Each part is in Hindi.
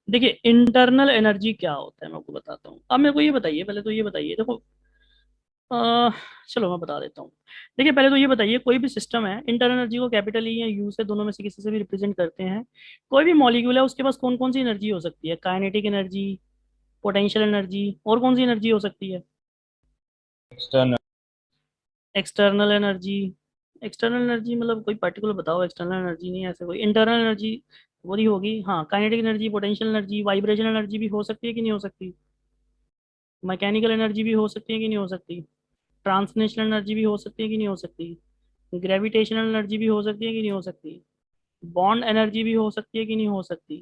देखिए इंटरनल एनर्जी क्या होता है मैं आपको बताता हूँ। अब मेरे को ये बताइए, पहले तो ये बताइए, देखो अह, चलो मैं बता देता हूँ। देखिए पहले तो ये बताइए, कोई भी सिस्टम है, इंटरनल एनर्जी को कैपिटल ई या यू से दोनों में से किसी से भी रिप्रेजेंट करते हैं। कोई भी मॉलिक्यूल है उसके पास कौन कौन सी एनर्जी हो सकती है? काइनेटिक एनर्जी, पोटेंशियल एनर्जी, और कौन सी एनर्जी हो सकती है? External. External energy. External energy मतलब कोई पर्टिकुलर बताओ, एक्सटर्नल एनर्जी नहीं है ऐसे कोई। इंटरनल एनर्जी वो ही होगी, हाँ, kinetic energy, potential energy, vibration energy भी हो सकती है कि नहीं हो सकती? मैकेनिकल एनर्जी भी हो सकती है कि नहीं हो सकती? ट्रांसलेशनल एनर्जी भी हो सकती है कि नहीं हो सकती? ग्रेविटेशनल एनर्जी भी हो सकती है कि नहीं हो सकती? बॉन्ड एनर्जी भी हो सकती है कि नहीं हो सकती?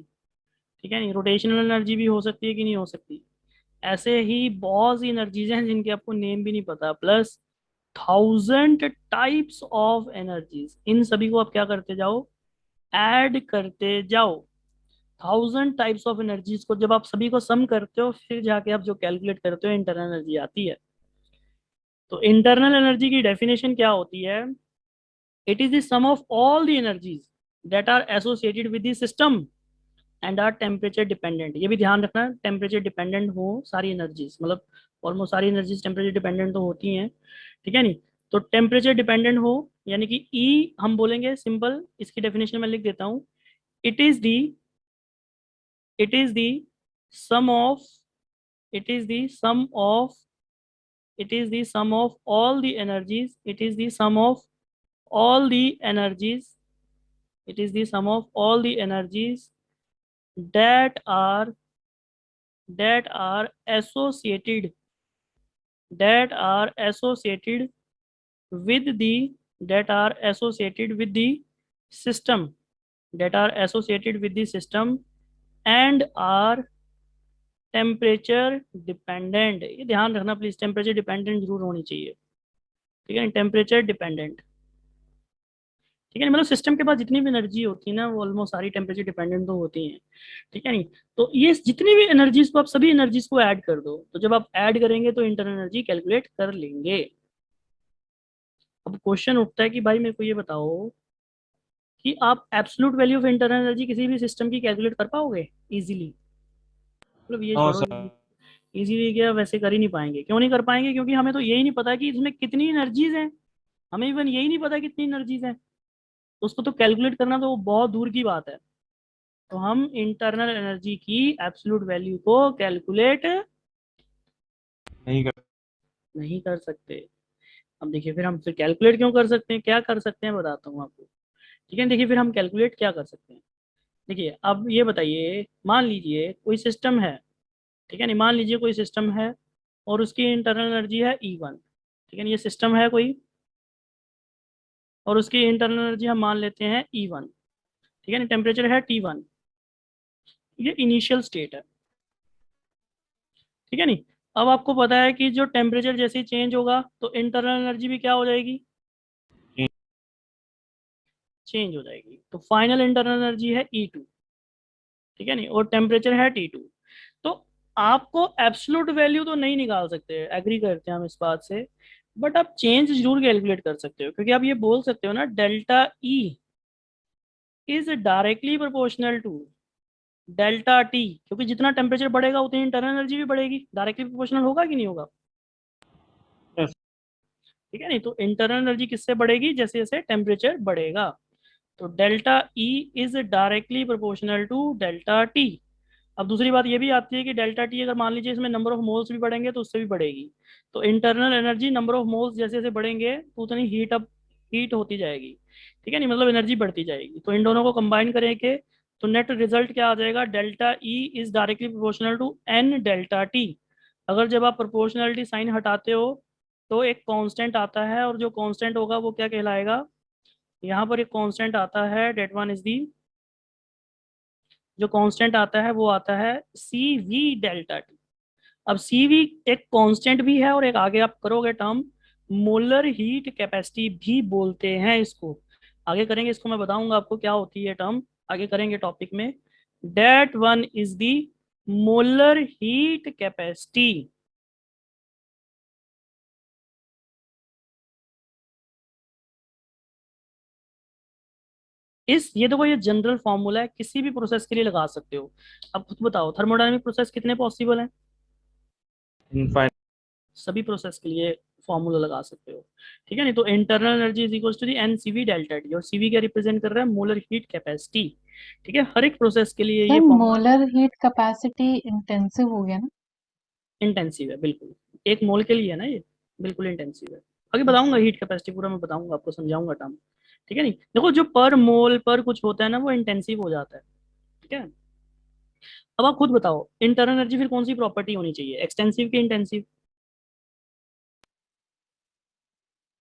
ठीक है नहीं, रोटेशनल एनर्जी भी हो सकती है कि नहीं हो सकती? ऐसे ही बहुत सी एनर्जीज हैं जिनके आपको नेम भी नहीं पता, प्लस 1000 टाइप्स ऑफ एनर्जीज। इन सभी को आप क्या करते जाओ, ऐड करते जाओ। 1000 टाइप्स ऑफ एनर्जीज को जब आप सभी को सम करते हो, फिर जाके आप जो कैलकुलेट करते हो इंटरनल एनर्जी आती है। तो इंटरनल एनर्जी की डेफिनेशन क्या होती है? It is the sum of all the energies that are associated with the system and are temperature dependent. ये भी ध्यान रखना, टेम्परेचर डिपेंडेंट हो सारी एनर्जीज, मतलब ऑलमोस्ट सारी एनर्जीज टेम्परेचर डिपेंडेंट तो होती हैं। ठीक है नहीं? तो टेम्परेचर डिपेंडेंट हो, यानी कि ई हम बोलेंगे सिंपल, इसकी डेफिनेशन में लिख देता हूँ। It is the it is the sum of it is the sum of it is the sum of all the energies it is the sum of all the energies it is the sum of all the energies that are that are associated that are associated with the that are associated with the system that are associated with the system and are temperature dependent. ये ध्यान रखना प्लीज, टेम्परेचर डिपेंडेंट जरूर होनी चाहिए। ठीक है, टेम्परेचर डिपेंडेंट। ठीक है, मतलब सिस्टम के पास जितनी भी एनर्जी होती है ना, वो ऑलमोस्ट सारी टेम्परेचर डिपेंडेंट तो होती हैं। ठीक है नहीं? तो ये जितनी भी एनर्जीज को आप सभी एनर्जीज को ऐड कर दो, तो जब आप ऐड करेंगे तो इंटरनल एनर्जी कैलकुलेट कर लेंगे। अब क्वेश्चन उठता है कि भाई मेरे को ये बताओ कि आप absolute value of internal energy किसी भी सिस्टम की कैलकुलेट कर पाओगे इजीली? मतलब ये नो छोड़ो, सर। इजीली क्या, वैसे कर ही नहीं पाएंगे। क्यों नहीं कर पाएंगे? क्योंकि हमें तो यही नहीं पता कि इसमें कितनी एनर्जीज हैं। हमें इवन यही नहीं पता कितनी एनर्जीज हैं, तो उसको तो कैलकुलेट करना तो बहुत दूर की बात है। तो हम इंटरनल एनर्जी की एब्सोल्यूट वैल्यू को कैलकुलेट नहीं कर। नहीं कर सकते। अब देखिए फिर हम फिर कैलकुलेट क्यों कर सकते हैं, क्या कर सकते हैं, बताता हूँ आपको। ठीक है, देखिए फिर हम कैलकुलेट क्या कर सकते हैं। देखिए अब ये बताइए, मान लीजिए कोई सिस्टम है। ठीक है नहीं, मान लीजिए कोई सिस्टम है और उसकी इंटरनल एनर्जी है E1। ठीक है नहीं, ये सिस्टम है कोई, और उसकी इंटरनल एनर्जी हम मान लेते हैं E1। ठीक है नहीं, टेम्परेचर है T1। ये इनिशियल स्टेट है। ठीक है नहीं? अब आपको पता है कि जो टेम्परेचर जैसे ही चेंज होगा तो इंटरनल एनर्जी भी क्या हो जाएगी, चेंज हो जाएगी। तो फाइनल इंटरनल एनर्जी है E2। ठीक है नहीं, और टेम्परेचर है T2। तो आपको एब्सोल्यूट वैल्यू तो नहीं निकाल सकते, एग्री करते हैं हम इस बात से, बट आप चेंज जरूर कैलकुलेट कर सकते हो, क्योंकि आप ये बोल सकते हो ना, delta E is directly proportional to delta T. क्योंकि जितना टेम्परेचर बढ़ेगा उतनी इंटरनल एनर्जी भी बढ़ेगी, डायरेक्टली प्रोपोर्शनल होगा कि नहीं होगा? यस। ठीक है नहीं, तो इंटरनल एनर्जी किससे बढ़ेगी, जैसे जैसे टेम्परेचर बढ़ेगा। तो delta E is directly proportional to delta T. अब दूसरी बात ये भी आती है कि डेल्टा टी अगर मान लीजिए इसमें नंबर ऑफ मोल्स भी बढ़ेंगे तो उससे भी बढ़ेगी। तो internal energy number of moles जैसे जैसे बढ़ेंगे तो उतनी हीट होती जाएगी। ठीक है नहीं, मतलब एनर्जी बढ़ती जाएगी। तो इन दोनों को कंबाइन करेंगे तो नेट रिजल्ट क्या आ जाएगा, delta E is directly proportional to n delta T. अगर जब आप प्रोपोर्शनलिटी साइन हटाते हो तो एक कांस्टेंट आता है, और जो कांस्टेंट होगा वो क्या कहलाएगा, यहाँ पर एक कांस्टेंट आता है, डेट वन इज दी, जो कांस्टेंट आता है वो आता है सी वी डेल्टा टी। अब सी वी एक कांस्टेंट भी है, और एक आगे आप करोगे टर्म मोलर हीट कैपेसिटी भी बोलते हैं इसको। आगे करेंगे इसको, मैं बताऊंगा आपको क्या होती है टर्म, आगे करेंगे टॉपिक में। That one is the molar heat capacity. ये देखो ये जनरल फॉर्मूला है, किसी भी प्रोसेस के लिए लगा सकते हो। अब खुद बताओ थर्मोडायनेमिक प्रोसेस कितने पॉसिबल हैं? इनफाइनाइट। सभी प्रोसेस के लिए फॉर्मूला लगा सकते हो। ठीक है, नहीं तो internal energy is equal to the n CV delta T, और सीवी क्या रिप्रेजेंट कर रहा है? Molar heat capacity. ठीक है, हर एक प्रोसेस के लिए ये sir formula molar heat capacity intensive हो गया ना? इंटेंसिव है बिल्कुल, एक मोल के लिए है ना ये, बिल्कुल इंटेंसिव है। आगे बताऊंगा हीट कैपेसिटी पूरा, मैं बताऊंगा आपको, समझाऊंगा टर्म। ठीक है, नहीं देखो जो पर मोल पर कुछ होता है ना वो इंटेंसिव हो जाता है। ठीक है, अब आप खुद बताओ इंटरनल एनर्जी फिर कौन सी प्रॉपर्टी होनी चाहिए, एक्सटेंसिव की intensive?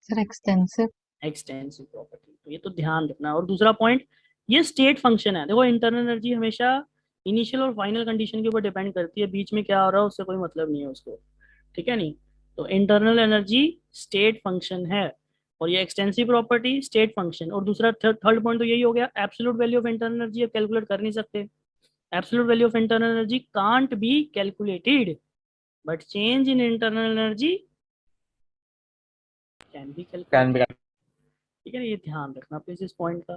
Sir extensive. Extensive property, तो ये तो ध्यान रखना। और दूसरा पॉइंट, ये स्टेट फंक्शन है। देखो इंटरनल एनर्जी हमेशा इनिशियल और फाइनल कंडीशन के ऊपर डिपेंड करती है, बीच में क्या हो रहा है उससे कोई मतलब नहीं है उसको। ठीक है, नहीं तो इंटरनल एनर्जी स्टेट फंक्शन है, और ये एक्सटेंसिव प्रॉपर्टी स्टेट फंक्शन। और दूसरा थर्ड पॉइंट तो यही हो गया, absolute value of internal energy अब कैलकुलेट कर नहीं सकते। Absolute value of internal energy can't be calculated, but change in internal energy can be can be. Calculated. ठीक है ना, ये ध्यान रखना प्लीज इस पॉइंट का।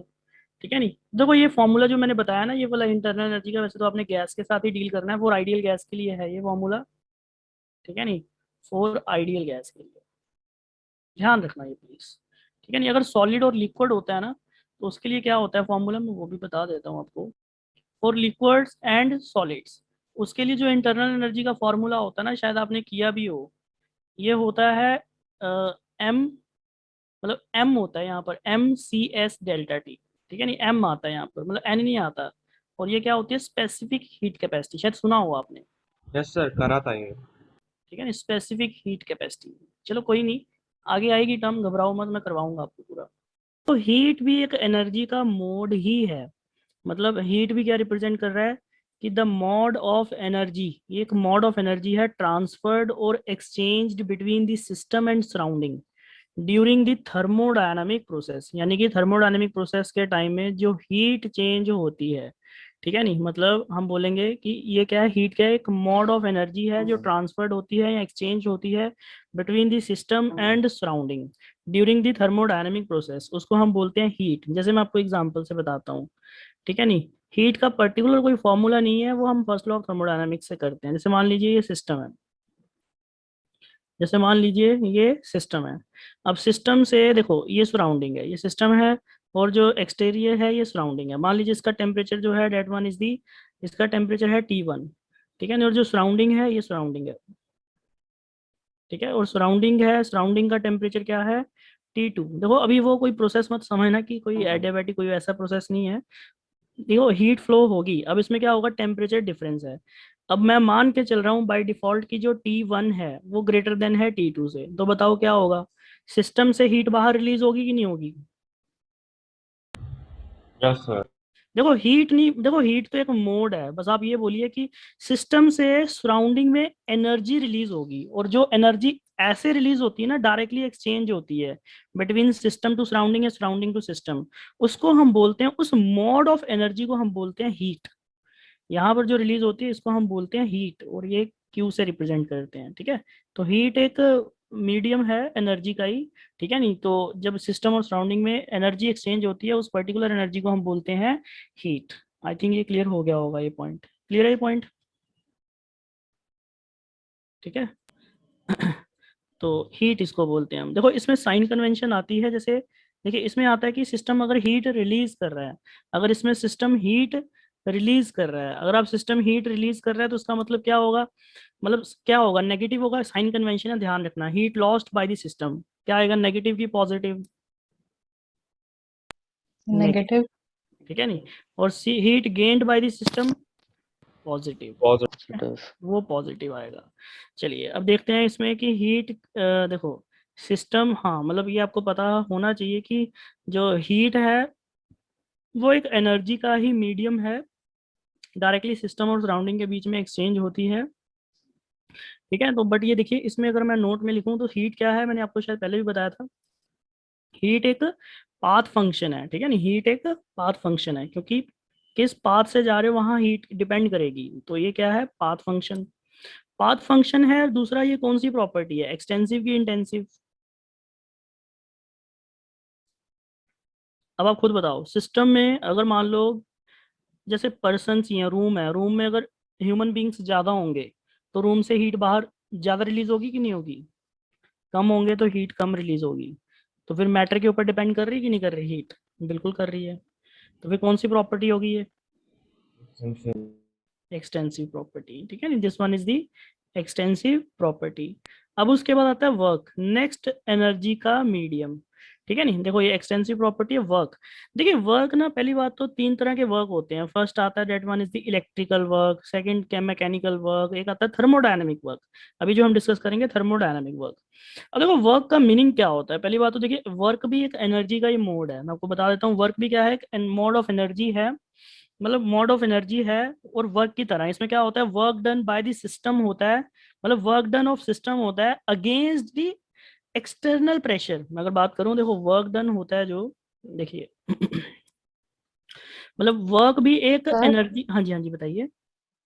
ठीक है, नहीं देखो ये फॉर्मूला जो मैंने बताया ना ये वाला इंटरनल एनर्जी का, वैसे तो आपने गैस के साथ ही डील करना है, फॉर आइडियल गैस के लिए है ये फॉर्मूला। ठीक है, नहीं फॉर आइडियल गैस के लिए ध्यान रखना ये प्लीज। ठीक है, नहीं अगर सॉलिड और लिक्विड होता है ना तो उसके लिए क्या होता है फॉर्मूला, मैं वो भी बता देता हूँ आपको। फॉर लिक्विड्स एंड सॉलिड्स उसके लिए जो इंटरनल एनर्जी का फॉर्मूला होता है ना, शायद आपने किया भी हो, ये होता है एम, मतलब एम होता है यहाँ पर, M C S delta T. ठीक है, नहीं एम आता है यहाँ पर, मतलब एन नहीं आता। और ये क्या होती है? स्पेसिफिक हीट कैपेसिटी, शायद सुना हो आपने। यस सर, करा था ये। ठीक है ना, स्पेसिफिक हीट कैपेसिटी। चलो कोई नहीं, आगे आएगी टर्म, घबराओ मत, मैं करवाऊंगा आपको पूरा। तो हीट भी एक एनर्जी का मोड ही है। मतलब हीट भी क्या रिप्रेजेंट कर रहा है कि द मोड ऑफ एनर्जी, ये एक मोड ऑफ एनर्जी है ट्रांसफर्ड और exchanged between the system and surrounding during the thermodynamic process. यानी कि थर्मोडायनामिक प्रोसेस के टाइम में जो हीट चेंज होती है। ठीक है, नहीं मतलब हम बोलेंगे कि ये क्या है, हीट क्या है? एक मोड ऑफ एनर्जी है जो ट्रांसफर्ड होती है या एक्सचेंज होती है between the system and surrounding during the thermodynamic process, उसको हम बोलते हैं हीट। जैसे मैं आपको एग्जांपल से बताता हूँ। ठीक है, नहीं हीट का पर्टिकुलर कोई फॉर्मूला नहीं है, वो हम फर्स्ट लॉ ऑफ थर्मोडायनामिक्स से करते हैं। जैसे मान लीजिए ये सिस्टम है, जैसे मान लीजिए ये सिस्टम है। अब सिस्टम से देखो ये सराउंडिंग है, ये सिस्टम है, और जो एक्सटीरियर है ये सराउंडिंग है। मान लीजिए इसका टेम्परेचर जो है डेट वन इज दी, इसका टेम्परेचर है T1। ठीक है, और जो सराउंडिंग है ये सराउंडिंग है। ठीक है, और सराउंडिंग है, सराउंडिंग का टेम्परेचर क्या है? T2। देखो अभी वो कोई प्रोसेस मत समझना कि कोई एडियाबैटिक कोई ऐसा प्रोसेस नहीं है। देखो हीट फ्लो होगी, अब इसमें क्या होगा? टेम्परेचर डिफरेंस है। अब मैं मान के चल रहा हूँ बाय डिफॉल्ट की जो T1 है वो ग्रेटर देन है T2 से, तो बताओ क्या होगा? सिस्टम से हीट बाहर रिलीज होगी कि नहीं होगी? Yes sir. देखो हीट नहीं, देखो हीट तो एक मोड है, बस आप ये बोलिए कि सिस्टम से सराउंडिंग में एनर्जी रिलीज होगी, और जो एनर्जी ऐसे रिलीज होती है ना, डायरेक्टली एक्सचेंज होती है बिटवीन सिस्टम टू सराउंडिंग या सराउंडिंग टू सिस्टम, उसको हम बोलते हैं, उस मोड ऑफ एनर्जी को हम बोलते हैं हीट। यहाँ पर जो रिलीज होती है इसको हम बोलते हैं हीट, और ये क्यू से रिप्रेजेंट करते हैं। ठीक है, तो हीट एक मीडियम है एनर्जी का ही। ठीक है, नहीं तो जब सिस्टम और सराउंडिंग में एनर्जी एक्सचेंज होती है उस पर्टिकुलर एनर्जी को हम बोलते हैं हीट। आई थिंक ये क्लियर हो गया होगा, ये पॉइंट क्लियर है, ये पॉइंट। ठीक है तो हीट इसको बोलते हैं हम। देखो इसमें साइन कन्वेंशन आती है, जैसे देखिए इसमें आता है कि सिस्टम अगर हीट रिलीज कर रहा है, अगर इसमें सिस्टम हीट रिलीज कर रहा है, अगर आप सिस्टम हीट रिलीज कर रहा है तो उसका मतलब क्या होगा? मतलब क्या होगा? नेगेटिव होगा, साइन कन्वेंशन है, ध्यान रखना। Heat lost by the system क्या आएगा, नेगेटिव की पॉजिटिव? नेगेटिव। नेगेटिव। ठीक है, नहीं और heat gained by the system positive, positive. वो पॉजिटिव आएगा। चलिए अब देखते हैं इसमें कि हीट, देखो सिस्टम, हाँ मतलब ये आपको पता होना चाहिए कि जो हीट है वो एक एनर्जी का ही मीडियम है, डायरेक्टली सिस्टम और सराउंडिंग के बीच में एक्सचेंज होती है। ठीक है, तो बट ये देखिए इसमें अगर मैं नोट में लिखूं तो हीट क्या है, मैंने आपको शायद पहले भी बताया था, हीट एक पाथ फंक्शन है। ठीक है ना, हीट एक पाथ फंक्शन है, क्योंकि किस पाथ से जा रहे हो वहां हीट डिपेंड करेगी, तो ये क्या है? Path function. पाथ फंक्शन है, और दूसरा ये कौन सी प्रॉपर्टी है, एक्सटेंसिव की इंटेंसिव? अब आप खुद बताओ, सिस्टम में अगर मान लो जैसे पर्सन ही है, रूम में अगर ह्यूमन बींग्स ज्यादा होंगे तो रूम से हीट बाहर ज्यादा रिलीज होगी कि नहीं होगी? कम होंगे तो हीट कम रिलीज होगी। तो फिर मैटर के ऊपर डिपेंड कर रही है कि नहीं कर रही हीट? बिल्कुल कर रही है। तो फिर कौन सी प्रॉपर्टी होगी ये? Extensive. एक्सटेंसिव प्रॉपर्टी, ठीक है नहीं, this one is the extensive property. अब उसके बाद आता है वर्क, नेक्स्ट एनर्जी का मीडियम, ठीक है नहीं। देखो ये एक्सटेंसिव प्रॉपर्टी है वर्क। देखिए वर्क ना, पहली बात तो तीन तरह के वर्क होते हैं। फर्स्ट आता है, that one is the electrical work, second क्या मैकेनिकल वर्क, एक आता है थर्मोडायनेमिक वर्क। अभी जो हम डिस्कस करेंगे थर्मोडायनेमिक वर्क। अब देखो वर्क का मीनिंग क्या होता है, पहली बात तो देखिए वर्क भी एक एनर्जी का ही मोड है। मैं आपको बता देता हूँ वर्क भी क्या है, एक मोड ऑफ एनर्जी है, मतलब मोड ऑफ एनर्जी है। और वर्क की तरह इसमें क्या होता है, work done by the system होता है, मतलब वर्क डन ऑफ सिस्टम होता है अगेंस्ट द एक्सटर्नल प्रेशर। मैं अगर बात करूं, देखो वर्क डन होता है जो, देखिए मतलब वर्क भी एक सर एनर्जी। हाँ जी, हाँ जी, बताइए।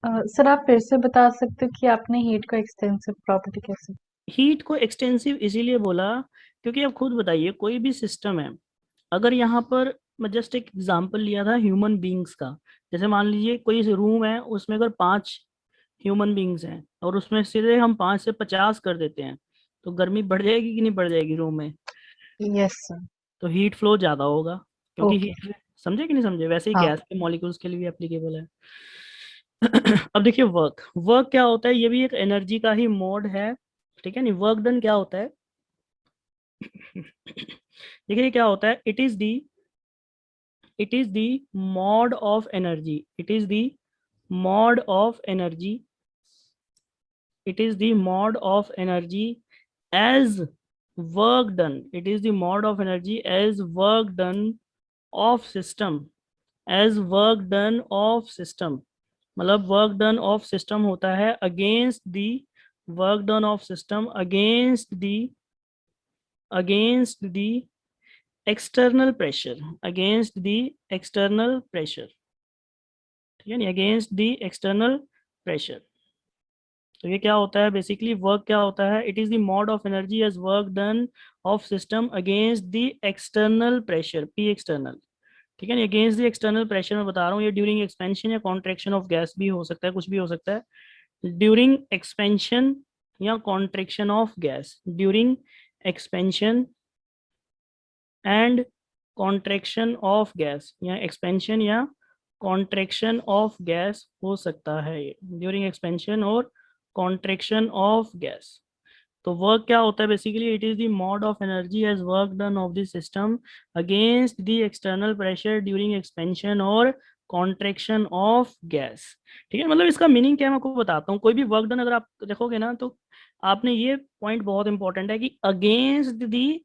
सर आप फिर से बता सकते हो कि आपने हीट को एक्सटेंसिव प्रॉपर्टी कैसे? हीट को एक्सटेंसिव इसीलिए बोला क्योंकि अब खुद बताइए, कोई भी सिस्टम है, अगर यहाँ पर मैं जस्ट एक एग्जांपल लिया था ह्यूमन बींग्स का। जैसे मान लीजिए कोई रूम है, उसमें अगर 5 ह्यूमन बींग्स हैं और उसमें सीधे हम 5 से 50 कर देते हैं, तो गर्मी बढ़ जाएगी कि नहीं बढ़ जाएगी रूम में? Yes sir. तो हीट फ्लो ज़्यादा होगा, क्योंकि ओके। हीट, समझे कि नहीं समझे? वैसे ही हाँ। गैस के मॉलिक्यूल्स के लिए भी एप्लीकेबल है। अब देखिए वर्क, वर्क क्या होता है, ये भी एक एनर्जी का ही मोड है, ठीक है नहीं। वर्क डन क्या होता है, देखिए क्या होता है, it is the mod of energy, it is the mod of energy, it is the mode of energy as work done, it is the mode of energy as work done of system, as work done of system, मतलब वर्क डन ऑफ सिस्टम होता है against the, work done of system against the external pressure, against the external pressure, ठीक है नहीं, अगेंस्ट दी एक्सटर्नल प्रेशर। तो ये क्या होता है बेसिकली, वर्क क्या होता है, it is the mode of energy as work done of system against the external pressure, P external, ठीक है ना। अगेंस्ट द एक्सटर्नल प्रेशर मैं बता रहा हूँ, ये ड्यूरिंग एक्सपेंशन या कॉन्ट्रेक्शन ऑफ गैस भी हो सकता है, कुछ भी हो सकता है। ड्यूरिंग एक्सपेंशन या contraction of gas, during expansion and contraction of gas, या एक्सपेंशन या कॉन्ट्रेक्शन ऑफ गैस हो सकता है ये, ड्यूरिंग एक्सपेंशन और कॉन्ट्रेक्शन ऑफ गैस। तो वर्क क्या होता है basically, it is the mode of energy as work done of the system against the external pressure during expansion और कॉन्ट्रेक्शन ऑफ गैस, ठीक है। मतलब इसका मीनिंग क्या है मैं आपको बताता हूँ। कोई भी वर्क डन अगर आप देखोगे ना, तो आपने ये पॉइंट बहुत इंपॉर्टेंट है कि अगेंस्ट द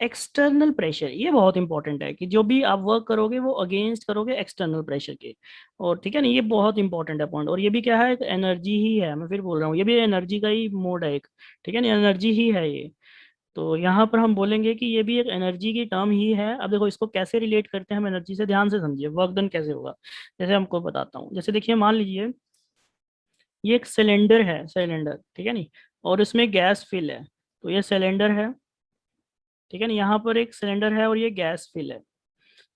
एक्सटर्नल प्रेशर, ये बहुत इंपॉर्टेंट है कि जो भी आप वर्क करोगे वो अगेंस्ट करोगे एक्सटर्नल प्रेशर के। और ठीक है ना, ये बहुत इंपॉर्टेंट है पॉइंट। और ये भी क्या है, एक एनर्जी ही है, मैं फिर बोल रहा हूँ, ये भी एनर्जी का ही मोड है एक, ठीक है ना, एनर्जी ही है ये। तो यहाँ पर हम बोलेंगे कि ये भी एक एनर्जी की टर्म ही है। अब देखो इसको कैसे रिलेट करते हैं हम एनर्जी से, ध्यान से समझिए वर्क डन कैसे होगा। जैसे हमको बताता हूँ, जैसे देखिए मान लीजिए ये एक सिलेंडर है, सिलेंडर, ठीक है नी, और इसमें गैस फिल है। तो ये सिलेंडर है, ठीक है ना, यहाँ पर एक सिलेंडर है और ये गैस फिल है।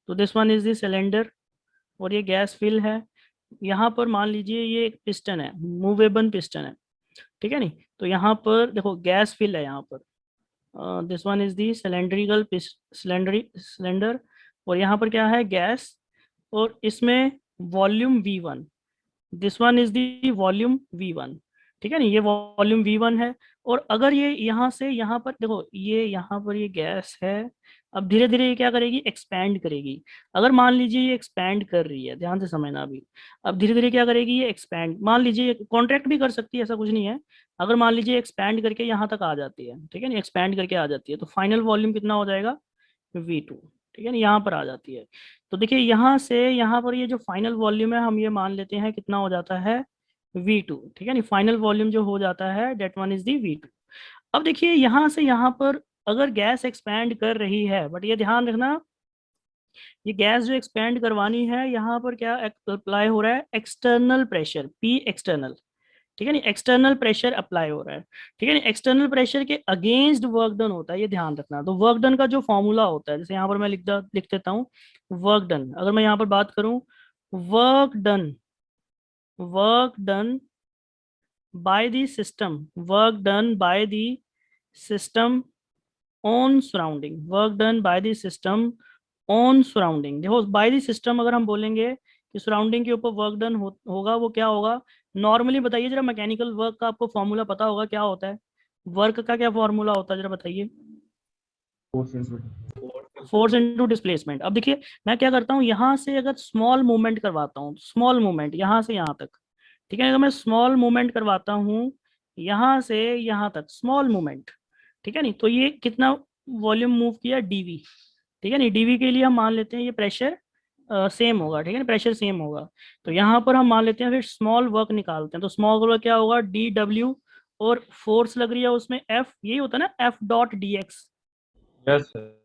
तो this one is the cylinder और ये गैस फिल है। यहाँ पर मान लीजिए ये एक पिस्टन है, मूवेबल पिस्टन है, ठीक है नहीं। तो यहाँ पर देखो गैस फिल है यहाँ पर, this one is the cylindrical cylinder, और यहाँ पर क्या है, गैस, और इसमें volume V1, this one is the volume V1, ठीक है ना, ये वॉल्यूम V1 है। और अगर ये यहाँ से यहाँ पर देखो, ये यहाँ पर ये गैस है, अब धीरे धीरे ये क्या करेगी, एक्सपैंड करेगी। अगर मान लीजिए ये एक्सपैंड कर रही है, ध्यान से समझना अभी, अब धीरे धीरे क्या करेगी ये एक्सपैंड, मान लीजिए कॉन्ट्रैक्ट भी कर सकती है, ऐसा कुछ नहीं है। अगर मान लीजिए एक्सपैंड करके यहाँ तक आ जाती है, ठीक है ना, एक्सपैंड करके आ जाती है, तो फाइनल वॉल्यूम कितना हो जाएगा, V2, ठीक है ना, यहाँ पर आ जाती है। तो देखिए यहाँ से यहाँ पर ये जो फाइनल वॉल्यूम है, हम ये मान लेते हैं कितना हो जाता है, V2, ठीक है ना, फाइनल वॉल्यूम जो हो जाता है that one is the V2। अब देखिए यहाँ से यहाँ पर अगर गैस एक्सपैंड कर रही है, बट ये ध्यान रखना, ये गैस जो एक्सपैंड करवानी है, यहाँ पर क्या अप्लाई हो रहा है, एक्सटर्नल प्रेशर, P एक्सटर्नल, ठीक है नहीं, एक्सटर्नल प्रेशर अप्लाई हो रहा है, ठीक है नहीं, एक्सटर्नल प्रेशर के अगेंस्ट वर्क डन होता है, ये ध्यान रखना। तो वर्क डन का जो फॉर्मूला होता है, जैसे यहाँ पर मैं लिख देता हूँ वर्क डन। अगर मैं यहाँ पर बात करूँ, work done, work done by the system, work done by the system on surrounding, work done by the system on surrounding. देखो बाय द सिस्टम अगर हम बोलेंगे कि सराउंडिंग के ऊपर वर्क डन होगा, वो क्या होगा? नॉर्मली बताइए जरा, मैकेनिकल वर्क का आपको फॉर्मूला पता होगा क्या होता है? वर्क का क्या फॉर्मूला होता है जरा बताइए? Force into force into displacement. अब देखिए मैं क्या करता हूँ, यहाँ से अगर स्मॉल मूवमेंट करवाता हूँ, स्मॉल मूवमेंट यहाँ से यहाँ तक, ठीक है, अगर मैं स्मॉल मूवमेंट करवाता हूँ यहाँ से यहाँ तक, स्मॉल मूवमेंट, ठीक है नहीं, तो ये कितना वॉल्यूम मूव किया? डीवी, ठीक है नहीं, डीवी के लिए हम मान लेते हैं ये प्रेशर सेम होगा, ठीक है ना, प्रेशर सेम होगा। तो यहाँ पर हम मान लेते हैं, फिर स्मॉल वर्क निकालते हैं, तो स्मॉल वर्क क्या होगा? डी डब्ल्यू, और फोर्स लग रही है उसमें एफ, यही होता है ना, F dot D x, yes sir.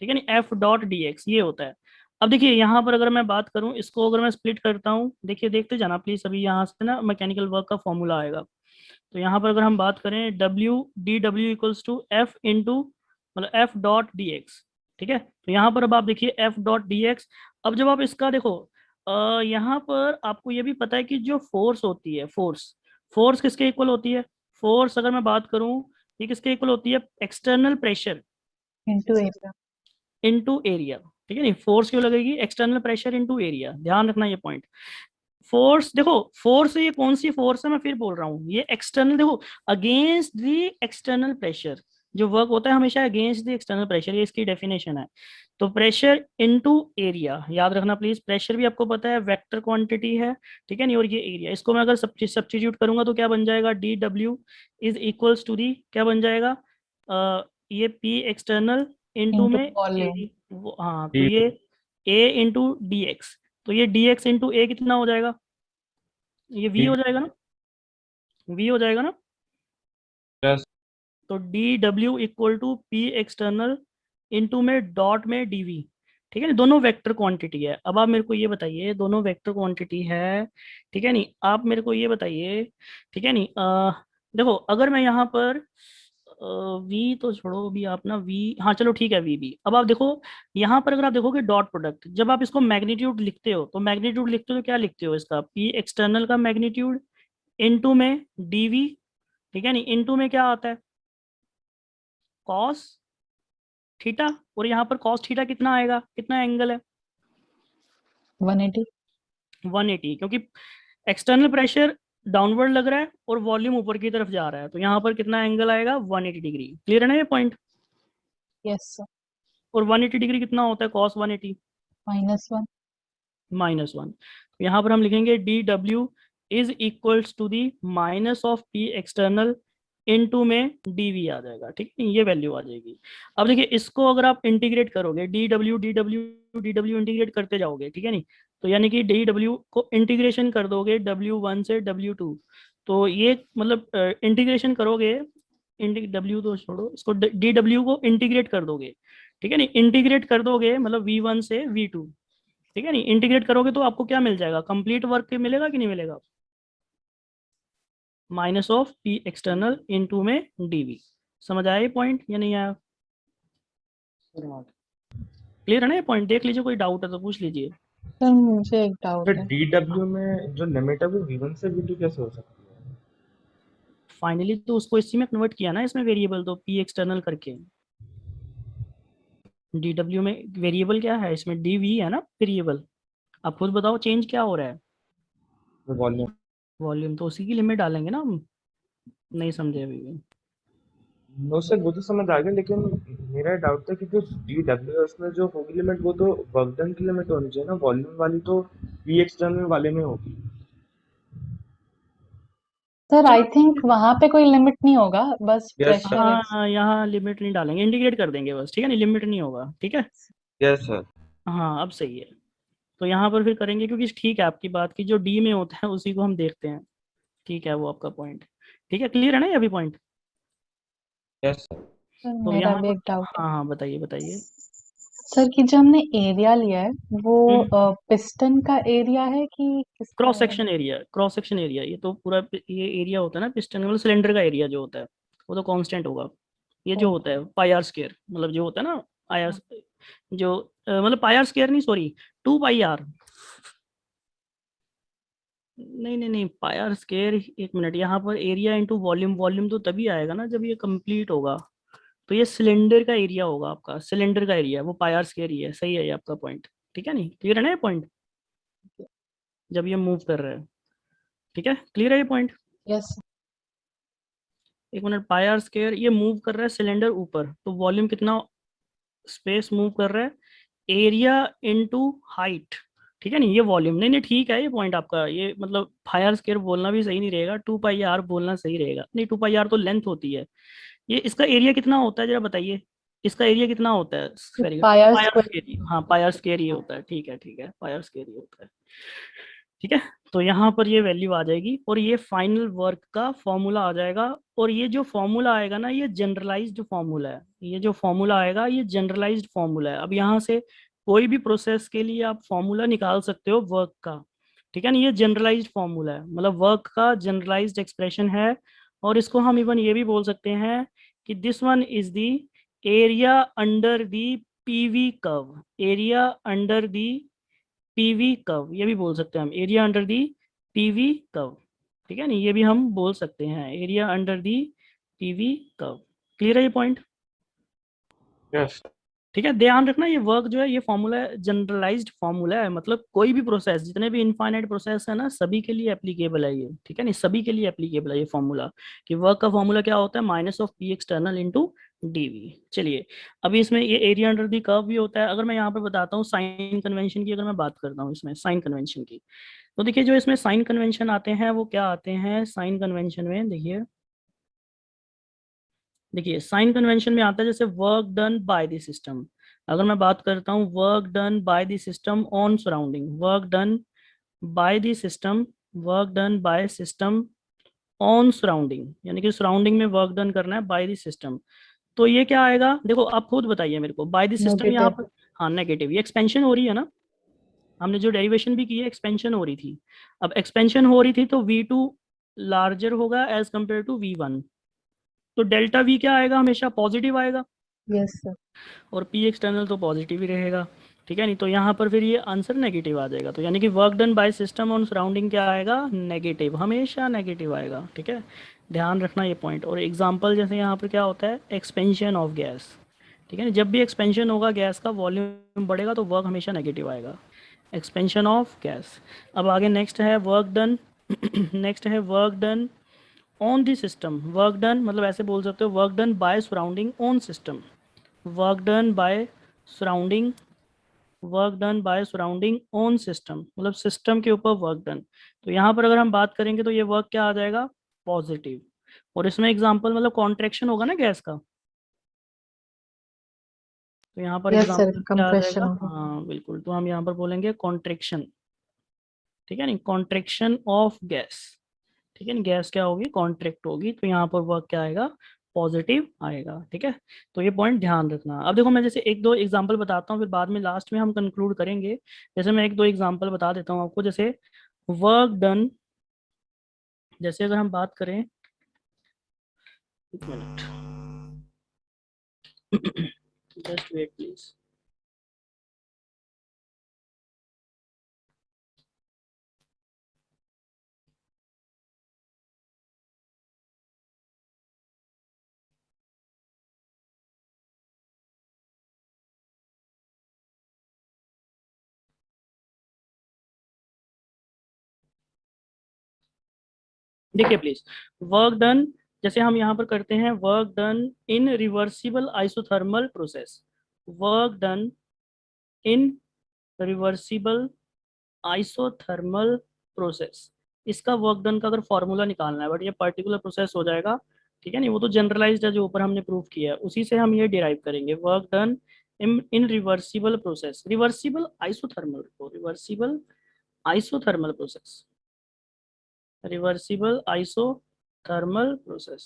ठीक है नहीं, एफ डॉट डी एक्स ये होता है। अब देखिए यहाँ पर अगर मैं बात करूँ, इसको अगर मैं स्प्लिट करता हूँ, देखिए देखते जाना प्लीज, अभी यहाँ से ना मैकेनिकल वर्क का फॉर्मूला आएगा। तो यहाँ पर अगर हम बात करें, W D W equals to F into, मतलब एफ डॉट डी एक्स, ठीक है। तो यहाँ पर अब आप देखिए एफ डॉट डी एक्स। अब जब आप इसका देखो, यहाँ पर आपको ये भी पता है कि जो फोर्स होती है, फोर्स, फोर्स किसके इक्वल होती है? फोर्स अगर मैं बात करूँ, ये किसके इक्वल होती है? External pressure into area. Into area, ठीक है नहीं, फोर्स क्यों लगेगी? एक्सटर्नल प्रेशर इनटू एरिया, ध्यान रखना ये पॉइंट। फोर्स देखो, फोर्स ये कौन सी फोर्स है, मैं फिर बोल रहा हूँ, ये एक्सटर्नल, देखो अगेंस्ट द एक्सटर्नल प्रेशर, जो वर्क होता है हमेशा अगेंस्ट द एक्सटर्नल प्रेशर, ये इसकी डेफिनेशन है। तो प्रेशर इनटू एरिया, याद रखना प्लीज, प्रेशर भी आपको पता है वेक्टर क्वांटिटी है, ठीक है नहीं, और ये एरिया, इसको मैं अगर सब्स्टिट्यूट करूंगा तो क्या बन जाएगा? D W is equals to the, क्या बन जाएगा? ये पी एक्सटर्नल इनटू Into में volume. हाँ, तो डी ये ए इंटू डी एक्स, तो ये डी एक्स इंटू ए कितना हो जाएगा? ये वी डी हो जाएगा ना, वी हो जाएगा ना। यस तो D W equal to P external into में डॉट में डीवी, ठीक है ना, दोनों वेक्टर क्वांटिटी है। अब आप मेरे को ये बताइए, दोनों वेक्टर क्वांटिटी है, ठीक है नहीं, आप मेरे को ये बताइए, ठीक है नहीं, देखो अगर मैं यहाँ पर वी तो छोड़ो अभी आप ना, वी हाँ चलो ठीक है, वी भी। अब आप देखो यहाँ पर अगर आप देखोगे डॉट प्रोडक्ट, जब आप इसको मैग्नीट्यूड लिखते हो, तो मैग्नीट्यूड लिखते हो तो क्या लिखते हो? इसका पी एक्सटर्नल का मैग्नीट्यूड इनटू में डीवी, ठीक है नहीं, इनटू में क्या आता है? कॉस थीटा, और यहाँ पर कॉस थीटा कितना आएगा? कितना एंगल है? 180. 180, क्योंकि एक्सटर्नल प्रेशर डाउनवर्ड लग रहा है और वॉल्यूम ऊपर की तरफ जा रहा है, तो यहाँ पर कितना एंगल आएगा? 180 डिग्री। क्लियर है ना ये पॉइंट? Yes, sir. और 180 डिग्री कितना होता है कॉस 180? -1. -1। तो यहाँ पर हम लिखेंगे D W is equals to the minus of P external into में डीवी आ जाएगा, ठीक है, ये वैल्यू आ जाएगी। अब देखिए इसको अगर आप इंटीग्रेट करोगे, D W D W D W integrate करते जाओगे, ठीक है नहीं, तो यानी कि डी डब्ल्यू को इंटीग्रेशन कर दोगे W1 से W2, तो ये मतलब इंटीग्रेशन करोगे, डब्ल्यू तो छोड़ो, इसको डी डब्ल्यू को इंटीग्रेट कर दोगे, ठीक है नहीं, इंटीग्रेट कर दोगे मतलब V1 से V2, ठीक है नहीं, इंटीग्रेट करोगे तो आपको क्या मिल जाएगा? कंप्लीट वर्क मिलेगा कि नहीं मिलेगा? Minus of P external into में डीवी। समझ आया ये पॉइंट या नहीं आया? क्लियर है ना ये पॉइंट? देख लीजिए, कोई डाउट है तो पूछ लीजिए। सर मुझे एक डाउट फिर है. डी डब्ल्यू में जो लिमिट है वो V1 से V2 कैसे हो सकती है? फाइनली तो उसको इसी में कन्वर्ट किया ना इसमें वेरिएबल, तो पी एक्सटर्नल करके। डी डब्ल्यू में वेरिएबल क्या है? इसमें डी वी है ना वेरिएबल। आप खुद बताओ चेंज क्या हो रहा है? तो वॉल्यूम। वॉल्यूम, तो उसी की लिमिट डालेंगे ना हम। नहीं समझे अभी भी? नो सर, वो तो समझ आ गया, लेकिन मेरा डाउट था कि जो डी डब्ल्यू है उसमें जो होगी लिमिट वो तो वर्क डन की लिमिट होनी चाहिए ना, वॉल्यूम वाली तो वी एक्सटर्नल वाले में होगी। सर आई चलो थिंक वहां पे कोई लिमिट नहीं होगा, बस यस सर। Pressure x. हाँ यहाँ लिमिट नहीं डालेंगे, इंटीग्रेट कर देंगे बस, ठीक है नहीं, लिमिट नहीं होगा, ठीक है। Yes sir. हाँ अब सही है। तो यहाँ पर फिर करेंगे, क्योंकि ठीक है आपकी बात की, जो डी में होता है उसी को हम देखते हैं, ठीक है वो आपका पॉइंट, ठीक है, क्लियर है ना ये अभी पॉइंट? Yes sir. सर तो मेरा यहाँ भी पर एक डाउट है. हाँ हाँ बताइए बताइए। सर कि जो हमने एरिया लिया है वो हम्म, पिस्टन का एरिया है कि किसका क्रॉस है? Section area, cross section area, ये तो पूरा ये एरिया होता है ना पिस्टन मतलब सिलेंडर का एरिया जो होता है वो तो कांस्टेंट होगा। ये जो होता ओके। है पाई आर स्क्वायर मतलब जो होता है ना आई आर, जो मतलब पाई आर स्क्वायर नहीं सॉरी, 2 पाई आर, नहीं नहीं नहीं पाई आर स्क्वायर, एक मिनट, यहाँ पर एरिया इंटू वॉल्यूम, वॉल्यूम तो तभी आएगा ना जब ये कंप्लीट होगा। तो ये सिलेंडर का एरिया होगा, आपका सिलेंडर का एरिया वो पाई आर स्क्वायर ही है, सही है ये आपका पॉइंट। ठीक है, नहीं क्लियर है ना ये पॉइंट, जब ये मूव कर रहा है। ठीक है, क्लियर है ये पॉइंट। यस। एक मिनट, पाई आर स्क्वायर ये मूव कर रहा है सिलेंडर ऊपर, तो वॉल्यूम कितना स्पेस मूव कर रहा है, एरिया इनटू हाइट। ठीक है, नहीं ये वॉल्यूम, नहीं नहीं ठीक है ये पॉइंट आपका, ये मतलब पाई आर स्क्वायर बोलना भी सही नहीं रहेगा, 2 पाई आर बोलना सही रहेगा, नहीं 2 पाई आर तो लेंथ होती है। ये इसका एरिया कितना होता है जरा बताइए, इसका एरिया कितना होता है spherical, pi R pi R square. Square, हाँ पाई आर स्क्वायर ही होता है, ठीक है पाई आर स्क्वायर ही होता है। ठीक है, तो यहाँ पर ये वैल्यू आ जाएगी और ये फाइनल वर्क का फॉर्मूला आ जाएगा। और ये जो फॉर्मूला आएगा ना ये जनरलाइज्ड फॉर्मूला है, ये जो फॉर्मूला आएगा ये जनरलाइज्ड फॉर्मूला है। अब यहाँ से कोई भी प्रोसेस के लिए आप फॉर्मूला निकाल सकते हो वर्क का। ठीक है ना, ये जनरलाइज्ड फॉर्मूला है मतलब वर्क का जनरलाइज्ड एक्सप्रेशन है। और इसको हम इवन ये भी बोल सकते हैं कि this one is the area under the PV curve, area under the PV curve, ये भी बोल सकते हैं हम area under the PV curve. ठीक है नहीं, ये भी हम बोल सकते हैं area under the PV curve. Clear है ये पॉइंट। यस। ठीक है, ध्यान रखना ये वर्क जो है ये फॉर्मूला जनरलाइज्ड फॉर्मूला है, मतलब कोई भी प्रोसेस, जितने भी इनफाइनाइट प्रोसेस है ना सभी के लिए एप्लीकेबल है ये। ठीक है नहीं, सभी के लिए एप्लीकेबल है ये फॉर्मूला, कि वर्क का फॉर्मूला क्या होता है, minus of P external into DV. चलिए, अभी इसमें ये एरिया अंडर दी कर्व भी होता है। अगर मैं यहाँ पर बताता हूँ साइन कन्वेंशन की, अगर मैं बात करता हूँ इसमें साइन कन्वेंशन की, तो देखिए जो इसमें साइन कन्वेंशन आते हैं वो क्या आते हैं साइन कन्वेंशन में, देखिए देखिए साइन कन्वेंशन में आता है जैसे work done by the system. अगर मैं बात करता हूँ work done by the system on surrounding, work done by the system, work done by system on surrounding, यानी कि सराउंडिंग में वर्क डन करना है बाय द सिस्टम। तो ये क्या आएगा, देखो आप खुद बताइए मेरे को, बाय द सिस्टम यहाँ नेगेटिव। पर, हाँ नेगेटिव, ये एक्सपेंशन हो रही है ना, हमने जो डेरिवेशन भी की है एक्सपेंशन हो रही थी। अब एक्सपेंशन हो रही थी तो V2 लार्जर होगा एज कंपेयर टू V1, तो डेल्टा V क्या आएगा, हमेशा पॉजिटिव आएगा, यस सर। और P एक्सटर्नल तो पॉजिटिव ही रहेगा। ठीक है नहीं, तो यहाँ पर फिर ये आंसर नेगेटिव आ जाएगा, तो यानी कि work done by system on surrounding क्या आएगा, नेगेटिव, हमेशा नेगेटिव आएगा। ठीक है, ध्यान रखना ये पॉइंट। और एग्जांपल जैसे यहाँ पर क्या होता है, एक्सपेंशन ऑफ गैस। ठीक है ना, जब भी एक्सपेंशन होगा गैस का, वॉल्यूम बढ़ेगा तो वर्क हमेशा नेगेटिव आएगा, एक्सपेंशन ऑफ गैस। अब आगे नेक्स्ट है वर्क डन नेक्स्ट है work done on the system, work done मतलब ऐसे बोल सकते हो work done by surrounding on system, work done by surrounding, work done by surrounding on system मतलब सिस्टम के ऊपर वर्क डन। तो यहाँ पर अगर हम बात करेंगे तो ये वर्क क्या आ जाएगा, पॉजिटिव। और इसमें एग्जांपल मतलब कॉन्ट्रैक्शन होगा ना गैस का, तो यहाँ पर यस सर, एग्जांपल क्या आ कंप्रेशन जाएगा, होगा। हाँ बिल्कुल, तो हम यहाँ पर बोलेंगे कॉन्ट्रैक्शन। ठीक है नहीं, कॉन्ट्रैक्शन ऑफ गैस। ठीक है ना, गैस क्या होगी, कॉन्ट्रैक्ट होगी, तो यहाँ पर वर्क क्या आएगा, पॉजिटिव आएगा। ठीक है, तो ये पॉइंट ध्यान रखना। अब देखो मैं जैसे एक दो एग्जांपल बताता हूँ, फिर बाद में लास्ट में हम कंक्लूड करेंगे। जैसे मैं एक दो एग्जांपल बता देता हूँ आपको, जैसे वर्क डन, जैसे अगर हम बात करें, एक मिनट जस्ट वेट प्लीज। देखिए प्लीज, वर्क डन, जैसे हम यहाँ पर करते हैं work done in reversible isothermal process, work done in reversible isothermal process, इसका वर्क डन का अगर फॉर्मूला निकालना है, बट ये पर्टिकुलर प्रोसेस हो जाएगा। ठीक है नहीं, वो तो जनरलाइज्ड है जो ऊपर हमने प्रूव किया है, उसी से हम ये डिराइव करेंगे, work done in in reversible process, reversible isothermal को reversible isothermal process, reversible isothermal process,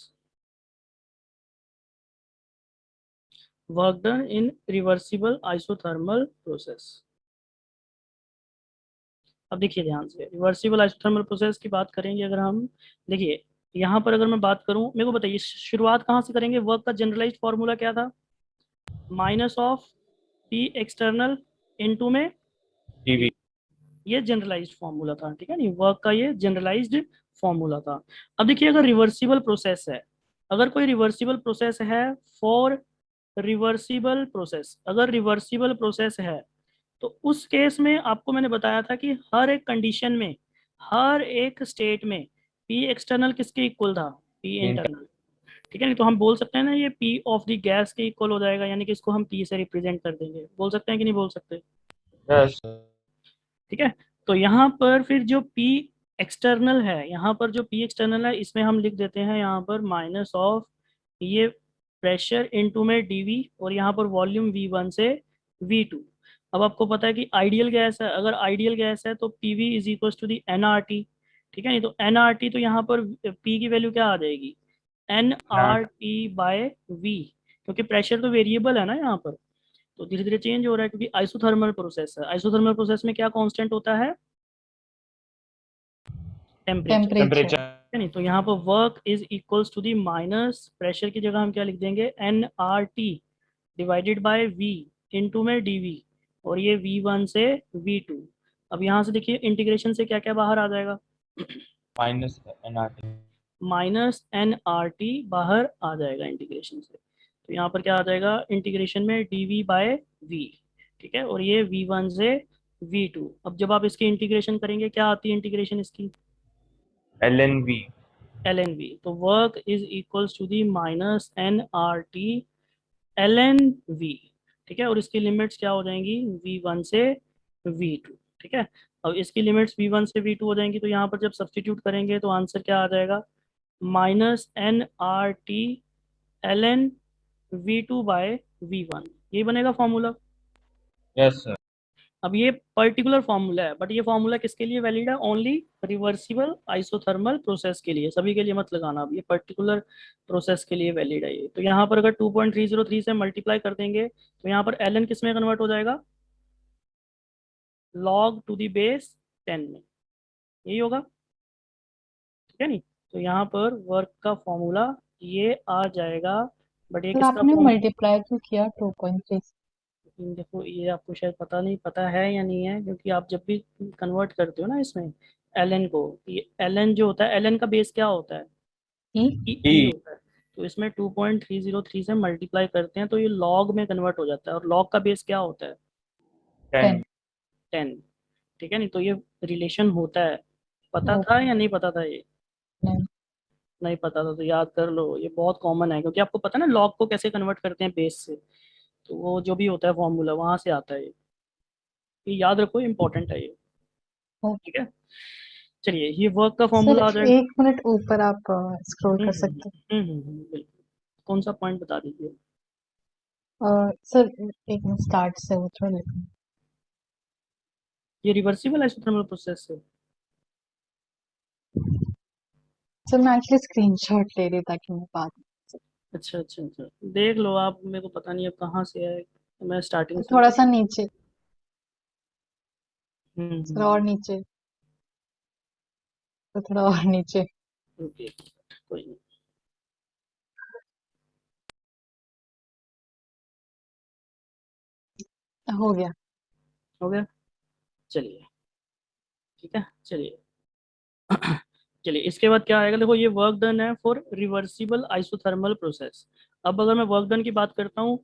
work done in reversible isothermal process. अब देखिए ध्यान से, रिवर्सिबल आइसोथर्मल प्रोसेस की बात करेंगे अगर हम, देखिए यहाँ पर अगर मैं बात करूं, मेरे को बताइए शुरुआत कहाँ से करेंगे? वर्क का जनरलाइज्ड फॉर्मूला क्या था? Minus of P external into में टीवी। ये जनरलाइज्ड फॉर्मूला था, ठीक है नहीं, वर्क का ये जनरलाइज्ड फॉर्मूला था। अब देखिए अगर रिवर्सिबल प्रोसेस है, अगर कोई रिवर्सिबल प्रोसेस है, फॉर रिवर्सिबल प्रोसेस, अगर रिवर्सिबल प्रोसेस है तो उस केस में आपको मैंने बताया था कि हर एक कंडीशन में, हर एक स्टेट में पी एक्सटर्नल किसके इक्वल था? पी इंटरनल, ठीक है नहीं, तो हम बोल सकते हैं ना ये पी ऑफ द गैस के इक्वल हो जाएगा, यानी कि इसको हम पी से रिप्रेजेंट कर देंगे, बोल सकते हैं कि नहीं बोल सकते? यस। ठीक है, तो यहाँ पर फिर जो पी एक्सटर्नल है, यहाँ पर जो पी एक्सटर्नल है इसमें हम लिख देते हैं यहाँ पर माइनस ऑफ ये प्रेशर इनटू में डीवी, और यहाँ पर वॉल्यूम V1 से V2। अब आपको पता है कि आइडियल गैस है, अगर आइडियल गैस है तो PV is equal to the NRT, ठीक है नहीं, तो एनआरटी, तो यहाँ पर पी की वैल्यू क्या आ जाएगी? N R T by V, क्योंकि प्रेशर तो वेरिएबल है ना यहाँ पर, तो धीरे धीरे चेंज हो रहा है क्योंकि आइसोथर्मल प्रोसेस है। आइसोथर्मल प्रोसेस में क्या कांस्टेंट होता है? Temperature, temperature. टेम्परेचर। है नहीं, तो यहाँ पर work is equals to the minus pressure की जगह हम क्या लिख देंगे? N R T divided by V into में डी वी, और ये V1 से V2। अब यहाँ से देखिए इंटीग्रेशन से क्या क्या बाहर आ जाएगा? Minus NRT. Minus N R T बाहर आ जाएगा इंटीग्रेशन से, तो यहाँ पर क्या आ जाएगा इंटीग्रेशन में? डी वी बाय वी, ठीक है, और ये V1 से V2। अब जब आप इसकी इंटीग्रेशन करेंगे क्या आती है इंटीग्रेशन इसकी? एलएनवी। एल एन वी, तो work is equals to the minus N R T L N V, ठीक है, और इसकी लिमिट्स क्या हो जाएंगी? V1 से V2, ठीक है। अब इसकी लिमिट्स V1 से V2 हो जाएंगी, तो यहाँ पर जब सब्सटीट्यूट करेंगे तो आंसर क्या आ जाएगा? Minus N R T L N V2 by V1, ये बनेगा फॉर्मूला। Yes sir. अब ये पर्टिकुलर फॉर्मूला है, बट ये फॉर्मूला किसके लिए वैलिड है? ओनली रिवर्सिबल आइसोथर्मल प्रोसेस के लिए, सभी के लिए मत लगाना, अब ये पर्टिकुलर प्रोसेस के लिए वैलिड है ये। तो यहाँ पर अगर 2.303 से मल्टीप्लाई कर देंगे तो यहाँ पर एल एन किस में कन्वर्ट हो जाएगा? लॉग टू दी बेस 10 में, यही होगा, ठीक है नहीं, तो यहाँ पर वर्क का फॉर्मूला ये आ जाएगा। बट ये सर किसका आपने फॉर्मूला? मल्टीप्लाई क्यों किया 2.3? देखो ये आपको शायद पता नहीं, पता है या नहीं है, क्योंकि आप जब भी कन्वर्ट करते हो ना इसमें एल एन को, ये एल एन जो होता है, एल एन का बेस क्या होता है? ई। ई होता है, तो इसमें 2.303 से मल्टीप्लाई करते हैं तो ये लॉग में कन्वर्ट हो जाता है, और लॉग का बेस क्या होता है? 10। 10, ठीक है नहीं, तो ये रिलेशन होता है। पता था ओके। या नहीं पता था ये? नहीं। नहीं पता था तो याद कर लो, ये बहुत कॉमन है, क्योंकि आपको पता है ना लॉग को कैसे कन्वर्ट करते हैं बेस से, तो वो जो भी होता है फॉर्मूला वहां से आता है ये याद रखो, इंपॉर्टेंट है ये, ओके। ठीक है। चलिए ये वर्क का सर फॉर्मूला आ जाएगा। 1 मिनट ऊपर आप स्क्रॉल कर सकते हैं। बिल्कुल, कौन सा पॉइंट बता दीजिए। सर 1 मिनट स्टार्ट से वो थोड़ा लिखना। ये रिवर्सिबल आइसोथर्मल प्रोसेस है। सर मैं एक्चुअली स्क्रीनशॉट ले रही ताकि मैं बात। अच्छा अच्छा अच्छा, देख लो आप, मेरे को पता नहीं अब कहाँ से है, मैं स्टार्टिंग से। थोड़ा सा नीचे। सर और हम्म। नीचे। तो थोड़ा और नीचे। ओके, कोई नहीं। हो गया। हो गया, चलिए, ठीक है, चलिए। चलिए इसके बाद क्या आएगा, देखो ये वर्क डन है फॉर रिवर्सिबल आइसोथर्मल प्रोसेस। अब अगर मैं वर्क डन की बात करता हूँ,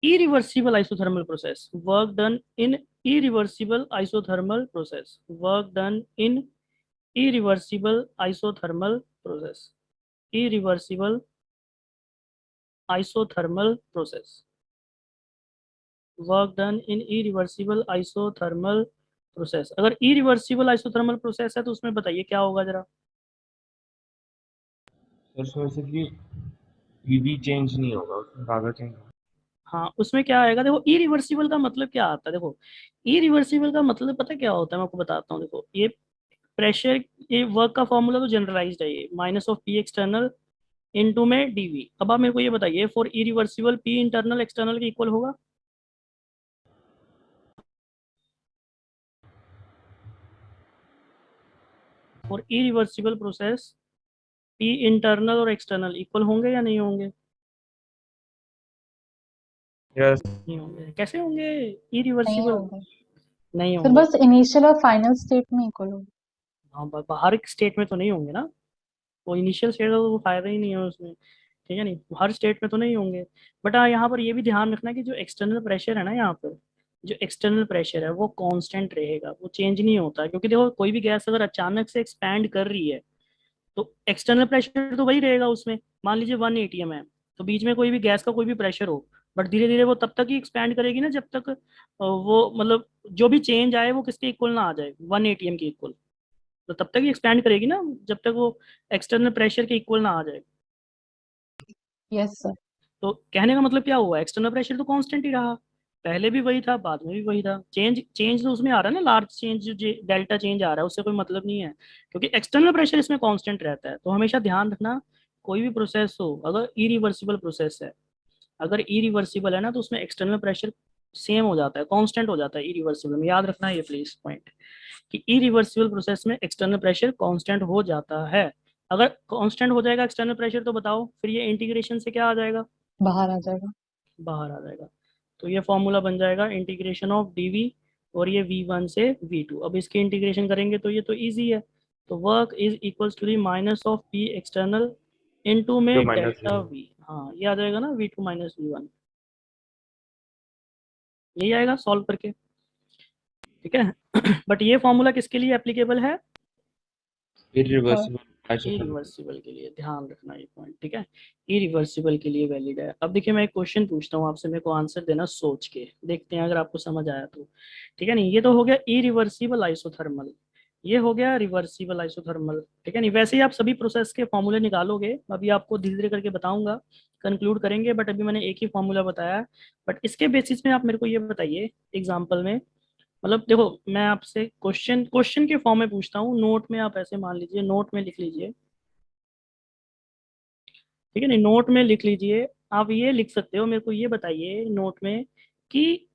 irreversible isothermal process, work done in irreversible isothermal process, work done in irreversible isothermal process, irreversible isothermal process, work done in irreversible isothermal process. अगर इरिवर्सिबल आइसोथर्मल प्रोसेस है तो उसमें बताइए क्या होगा जरा? सर उसमें से कि टीवी चेंज नहीं होगा, उसमें कागज चेंज होगा। हाँ उसमें क्या आएगा, देखो इरिवर्सिबल का मतलब क्या आता है, देखो इरिवर्सिबल का मतलब पता है क्या होता है, मैं आपको बताता हूँ, देखो ये प्रेशर, ये वर्क का फॉर्मूला तो जनरलाइज्ड है, ये minus of P external into में डीवी। अब आप मेरे को ये बताइए, for irreversible P internal external के इक्वल होगा? For irreversible process P internal और एक्सटर्नल इक्वल होंगे या नहीं होंगे? यस। नहीं होंगे। कैसे होंगे नहीं इरिवर्सिबल? होगा नहीं सर, होंगे। बस इनिशियल और फाइनल स्टेट में इक्वल होगा। हाँ, हर एक स्टेट में तो नहीं होंगे ना। वो इनिशियल स्टेट है तो वो फायदा ही नहीं है उसमें। ठीक है, नहीं हर स्टेट में तो नहीं होंगे। बट हाँ, यहाँ पर ये भी ध्यान रखना कि जो एक्सटर्नल प्रेशर है ना, यहाँ पर जो एक्सटर्नल प्रेशर है वो कांस्टेंट रहेगा, वो चेंज नहीं होता। क्योंकि देखो, कोई भी गैस अगर अचानक से एक्सपैंड कर रही है तो एक्सटर्नल प्रेशर तो वही रहेगा उसमें। मान लीजिए 1 atm है, तो बीच में कोई भी गैस का कोई भी प्रेशर हो, बट धीरे धीरे वो तब तक ही एक्सपैंड करेगी ना जब तक वो मतलब जो भी चेंज आए वो किसके इक्वल ना आ जाए, 1 atm के इक्वल। तो तब तक ही एक्सपैंड करेगी ना जब तक वो एक्सटर्नल प्रेशर के इक्वल ना आ जाए। Yes sir. तो कहने का मतलब क्या हुआ, एक्सटर्नल प्रेशर तो कांस्टेंट ही रहा। पहले भी वही था, बाद में भी वही था। चेंज चेंज तो उसमें आ रहा है ना, लार्ज चेंज जो डेल्टा चेंज आ रहा है उससे कोई मतलब नहीं है, क्योंकि एक्सटर्नल प्रेशर इसमें कांस्टेंट रहता है। तो हमेशा ध्यान रखना, कोई भी प्रोसेस हो अगर इरिवर्सिबल प्रोसेस है, अगर इरिवर्सिबल है ना, तो उसमें एक्सटर्नल प्रेशर सेम हो जाता है, कांस्टेंट हो जाता है इरिवर्सिबल में। याद रखना ये प्लीज पॉइंट, कि इरिवर्सिबल प्रोसेस में एक्सटर्नल प्रेशर कांस्टेंट हो जाता है। अगर कांस्टेंट हो जाएगा एक्सटर्नल प्रेशर तो बताओ फिर ये इंटीग्रेशन से क्या आ जाएगा? बाहर आ जाएगा। बाहर आ जाएगा। तो ये फॉर्मूला बन जाएगा इंटीग्रेशन ऑफ डीवी, और ये V1 से V2। अब इसके इंटीग्रेशन करेंगे तो ये तो इजी है। तो work is equals to the minus of P external into जो में माइनस डेल्टा वी। हाँ, ये आ जाएगा ना V2 माइनस V1। यही आएगा सॉल्व करके। ठीक है। बट ये फॉर्मूला किसके लिए एप्लीकेबल है? और इरिवर्सिबल आइसोथर्मल। इरिवर्सिबल के लिए ध्यान रखना ये पॉइंट। ठीक है, इरिवर्सिबल के लिए वैलिड है। अब देखिए, मैं एक क्वेश्चन पूछता हूँ आपसे, मेरे को आंसर देना सोच के, देखते हैं अगर आपको समझ आया तो। ठीक है, नहीं ये तो हो गया इरिवर्सिबल आइसोथर्मल, ये हो गया रिवर्सिबल आइसोथर्मल। ठीक है, नहीं वैसे ही आप सभी प्रोसेस के फॉर्मूले निकालोगे, अभी आपको धीरे धीरे करके बताऊंगा, कंक्लूड करेंगे। बट अभी मैंने एक ही फॉर्मूला बताया है। बट इसके बेसिस में आप मेरे को ये बताइए एग्जाम्पल में, मतलब देखो, मैं आपसे क्वेश्चन क्वेश्चन के फॉर्म में पूछता हूँ, नोट में आप ऐसे मान लीजिए, नोट में लिख लीजिए। ठीक है, नहीं नोट में लिख लीजिए। आप ये लिख सकते हो, मेरे को ये बताइए नोट में कि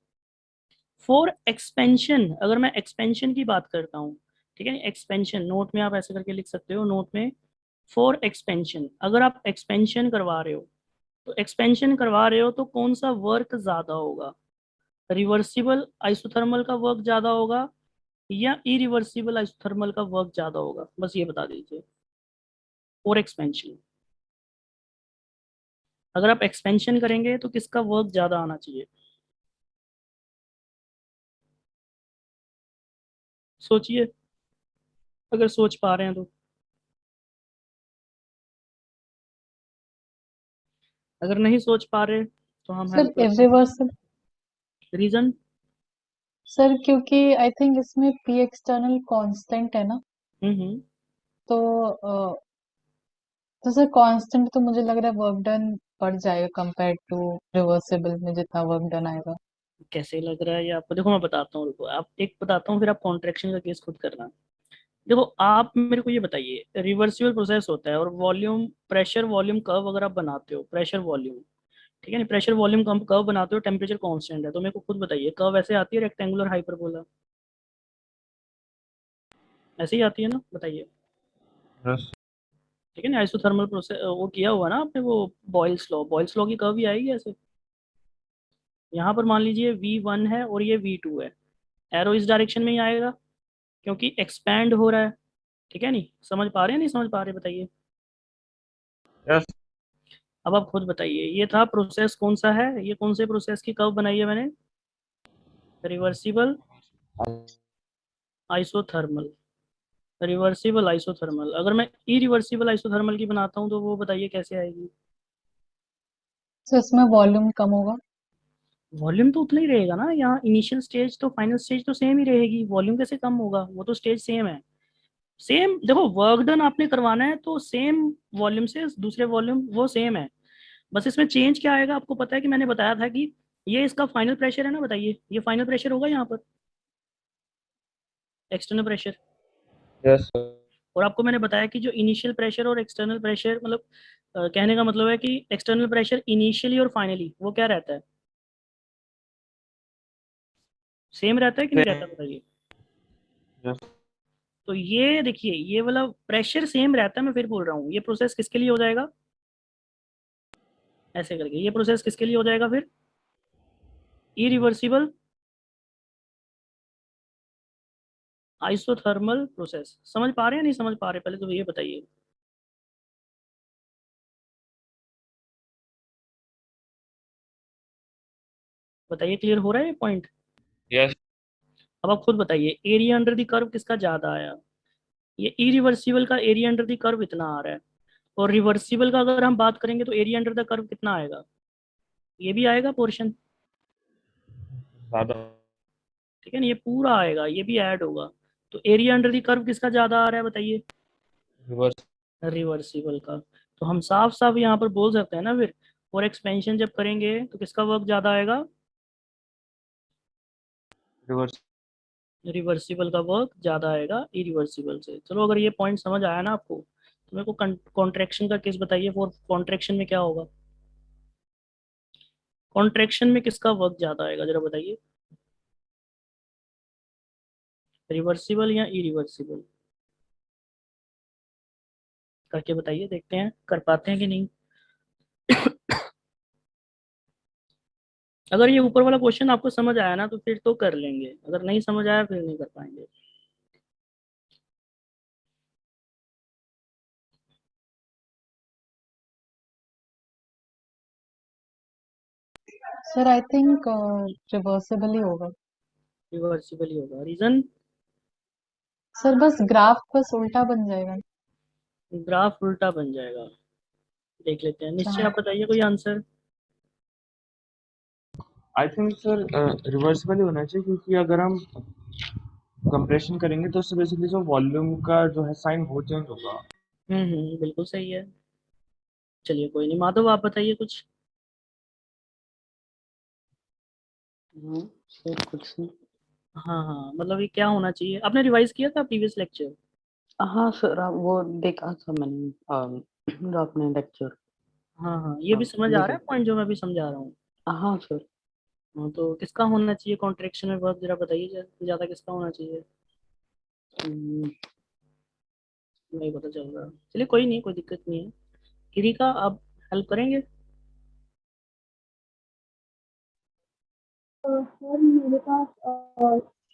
फॉर एक्सपेंशन, अगर मैं एक्सपेंशन की बात करता हूँ, ठीक है, एक्सपेंशन नोट में आप ऐसे करके लिख सकते हो नोट में, फॉर एक्सपेंशन अगर आप एक्सपेंशन करवा रहे हो, तो एक्सपेंशन करवा रहे हो तो कौन सा वर्क ज्यादा होगा? रिवर्सिबल आइसोथर्मल का वर्क ज्यादा होगा या इरिवर्सिबल आइसोथर्मल का वर्क ज्यादा होगा? बस ये बता दीजिए। फॉर एक्सपेंशन अगर आप एक्सपेंशन करेंगे तो किसका वर्क ज्यादा आना चाहिए? सोचिए, अगर सोच पा रहे हैं तो। अगर नहीं सोच पा रहे तो हम सर हेल्प करते हैं। इरिवर्सिबल। रीजन? सर क्योंकि आई थिंक इसमें पी एक्सटर्नल कांस्टेंट है ना, हम्म। तो तो सर कांस्टेंट तो मुझे लग रहा है वर्क डन बढ़ जाएगा कंपेयर टू रिवर्सिबल में जितना वर्क डन आएगा। कैसे लग रहा है ये आपको? देखो मैं बताता हूँ, रुको, आप एक बताता हूँ फिर आप कॉन्ट्रैक्शन का केस खुद करना। देखो आप मेरे को ये बताइए, रिवर्सिबल प्रोसेस होता है और वॉल्यूम प्रेशर वॉल्यूम कर्व अगर आप बनाते हो, प्रेशर वॉल्यूम, ठीक है ना, प्रेशर वॉल्यूम कर्व बनाते हो, टेम्परेचर कांस्टेंट है, तो मेरे को खुद बताइए कर्व ऐसे आती है रेक्टेंगुलर हाइपरबोला? ऐसे ही आती है ना, बताइए। यस। ठीक है ना, आइसोथर्मल प्रोसेस वो किया हुआ ना आपने, वो बॉयल्स लॉ की कर्व ही आएगी ऐसे। यहाँ पर मान लीजिए V1 है और ये V2 है, एरो इस डायरेक्शन में ही आएगा क्योंकि एक्सपैंड हो रहा है। ठीक है, नहीं समझ पा रहे हैं, नहीं समझ पा रहे बताइए। यस। अब आप खुद बताइए, ये था प्रोसेस कौन सा है, ये कौन से प्रोसेस की कर्व बनाई है मैंने? Reversible isothermal. रिवर्सिबल आइसोथर्मल अगर मैं इरिवर्सिबल आइसोथर्मल की बनाता हूँ तो वो बताइए कैसे आएगी? सो इसमें वॉल्यूम कम होगा। वॉल्यूम तो उतना ही रहेगा ना, यहाँ इनिशियल स्टेज तो फाइनल स्टेज तो सेम ही रहेगी, वॉल्यूम कैसे कम होगा? वो तो स्टेज सेम है। सेम देखो, वर्क डन आपने करवाना है तो सेम वॉल्यूम से दूसरे वॉल्यूम वो सेम है। बस इसमें चेंज क्या आएगा आपको पता है, कि मैंने बताया था कि ये इसका फाइनल प्रेशर है ना, बताइए ये फाइनल प्रेशर होगा यहाँ पर, एक्सटर्नल प्रेशर। यस। और आपको मैंने बताया कि जो इनिशियल प्रेशर और एक्सटर्नल प्रेशर मतलब कहने का मतलब है कि एक्सटर्नल प्रेशर इनिशियली और फाइनली वो क्या रहता है, सेम रहता है कि नहीं रहता, बताइए। यस। तो ये देखिए, ये वाला प्रेशर सेम रहता है, मैं फिर बोल रहा हूँ, ये प्रोसेस किसके लिए हो जाएगा, ऐसे करके ये प्रोसेस किसके लिए हो जाएगा फिर, इरिवर्सिबल आइसोथर्मल प्रोसेस। समझ पा रहे हैं नहीं समझ पा रहे, पहले तो ये बताइए। बताइए, क्लियर हो रहा है ये पॉइंट। यस। अब आप खुद बताइए, एरिया अंडर द कर्व किसका ज्यादा आया, ये इरिवर्सिबल का एरिया अंडर द कर्व इतना आ रहा है, और रिवर्सिबल का अगर हम बात करेंगे तो एरिया अंडर द कर्व कितना आएगा, ये भी आएगा पोर्शन, ज्यादा। ठीक है ना, ये पूरा आएगा, ये भी ऐड होगा। तो एरिया अंडर द कर्व किसका ज्यादा आ रहा है, बताइए, रिवर्स। रिवर्सिबल का। तो हम साफ साफ यहाँ पर बोल सकते हैं ना फिर, और एक्सपेंशन जब करेंगे तो किसका वर्क ज्यादा आएगा, रिवर्स। रिवर्सिबल का वर्क ज्यादा आएगा इरिवर्सिबल से। चलो, अगर ये पॉइंट समझ आया ना आपको, तो मेरे को कॉन्ट्रैक्शन का केस बताइए, फॉर कॉन्ट्रैक्शन में क्या होगा, कॉन्ट्रैक्शन में किसका वर्क ज्यादा आएगा जरा बताइए, रिवर्सिबल या इरिवर्सिबल, करके बताइए, देखते हैं कर पाते हैं कि नहीं। अगर ये ऊपर वाला क्वेश्चन आपको समझ आया ना तो फिर तो कर लेंगे, अगर नहीं समझ आया फिर नहीं कर पाएंगे। सर आई थिंक रिवर्सिबल ही होगा। रिवर्सिबल ही होगा, रीजन, सर बस ग्राफ बस उल्टा बन जाएगा। ग्राफ उल्टा बन जाएगा, देख लेते हैं। निश्चय हाँ। आप बताइए कोई answer. I think sir reversible ही होना चाहिए, क्योंकि अगर हम कंप्रेशन करेंगे तो उससे बेसिकली जो वॉल्यूम का जो है साइन वो चेंज होगा। बिल्कुल सही है। चलिए कोई नहीं, माधव आप बताइए कुछ। हाँ सर कुछ नहीं। हाँ हाँ, मतलब ये क्या होना चाहिए, आपने रिवाइज किया था प्रीवियस लेक्चर। हाँ सर वो देखा था मैंने जो आपने लेक्चर हाँ हाँ, ये भी समझ आ रहा है देखा। पॉइंट जो मैं भी समझा रहा हूँ। हाँ सर। हाँ, तो किसका होना चाहिए कॉन्ट्रेक्शन में वर्क, जरा बताइए, ज्यादा किसका होना चाहिए, हम्म, नहीं पता चल रहा, चलिए कोई नहीं, कोई दिक्कत नहीं है। किरी का आप हेल्प करेंगे। सर मेरे पास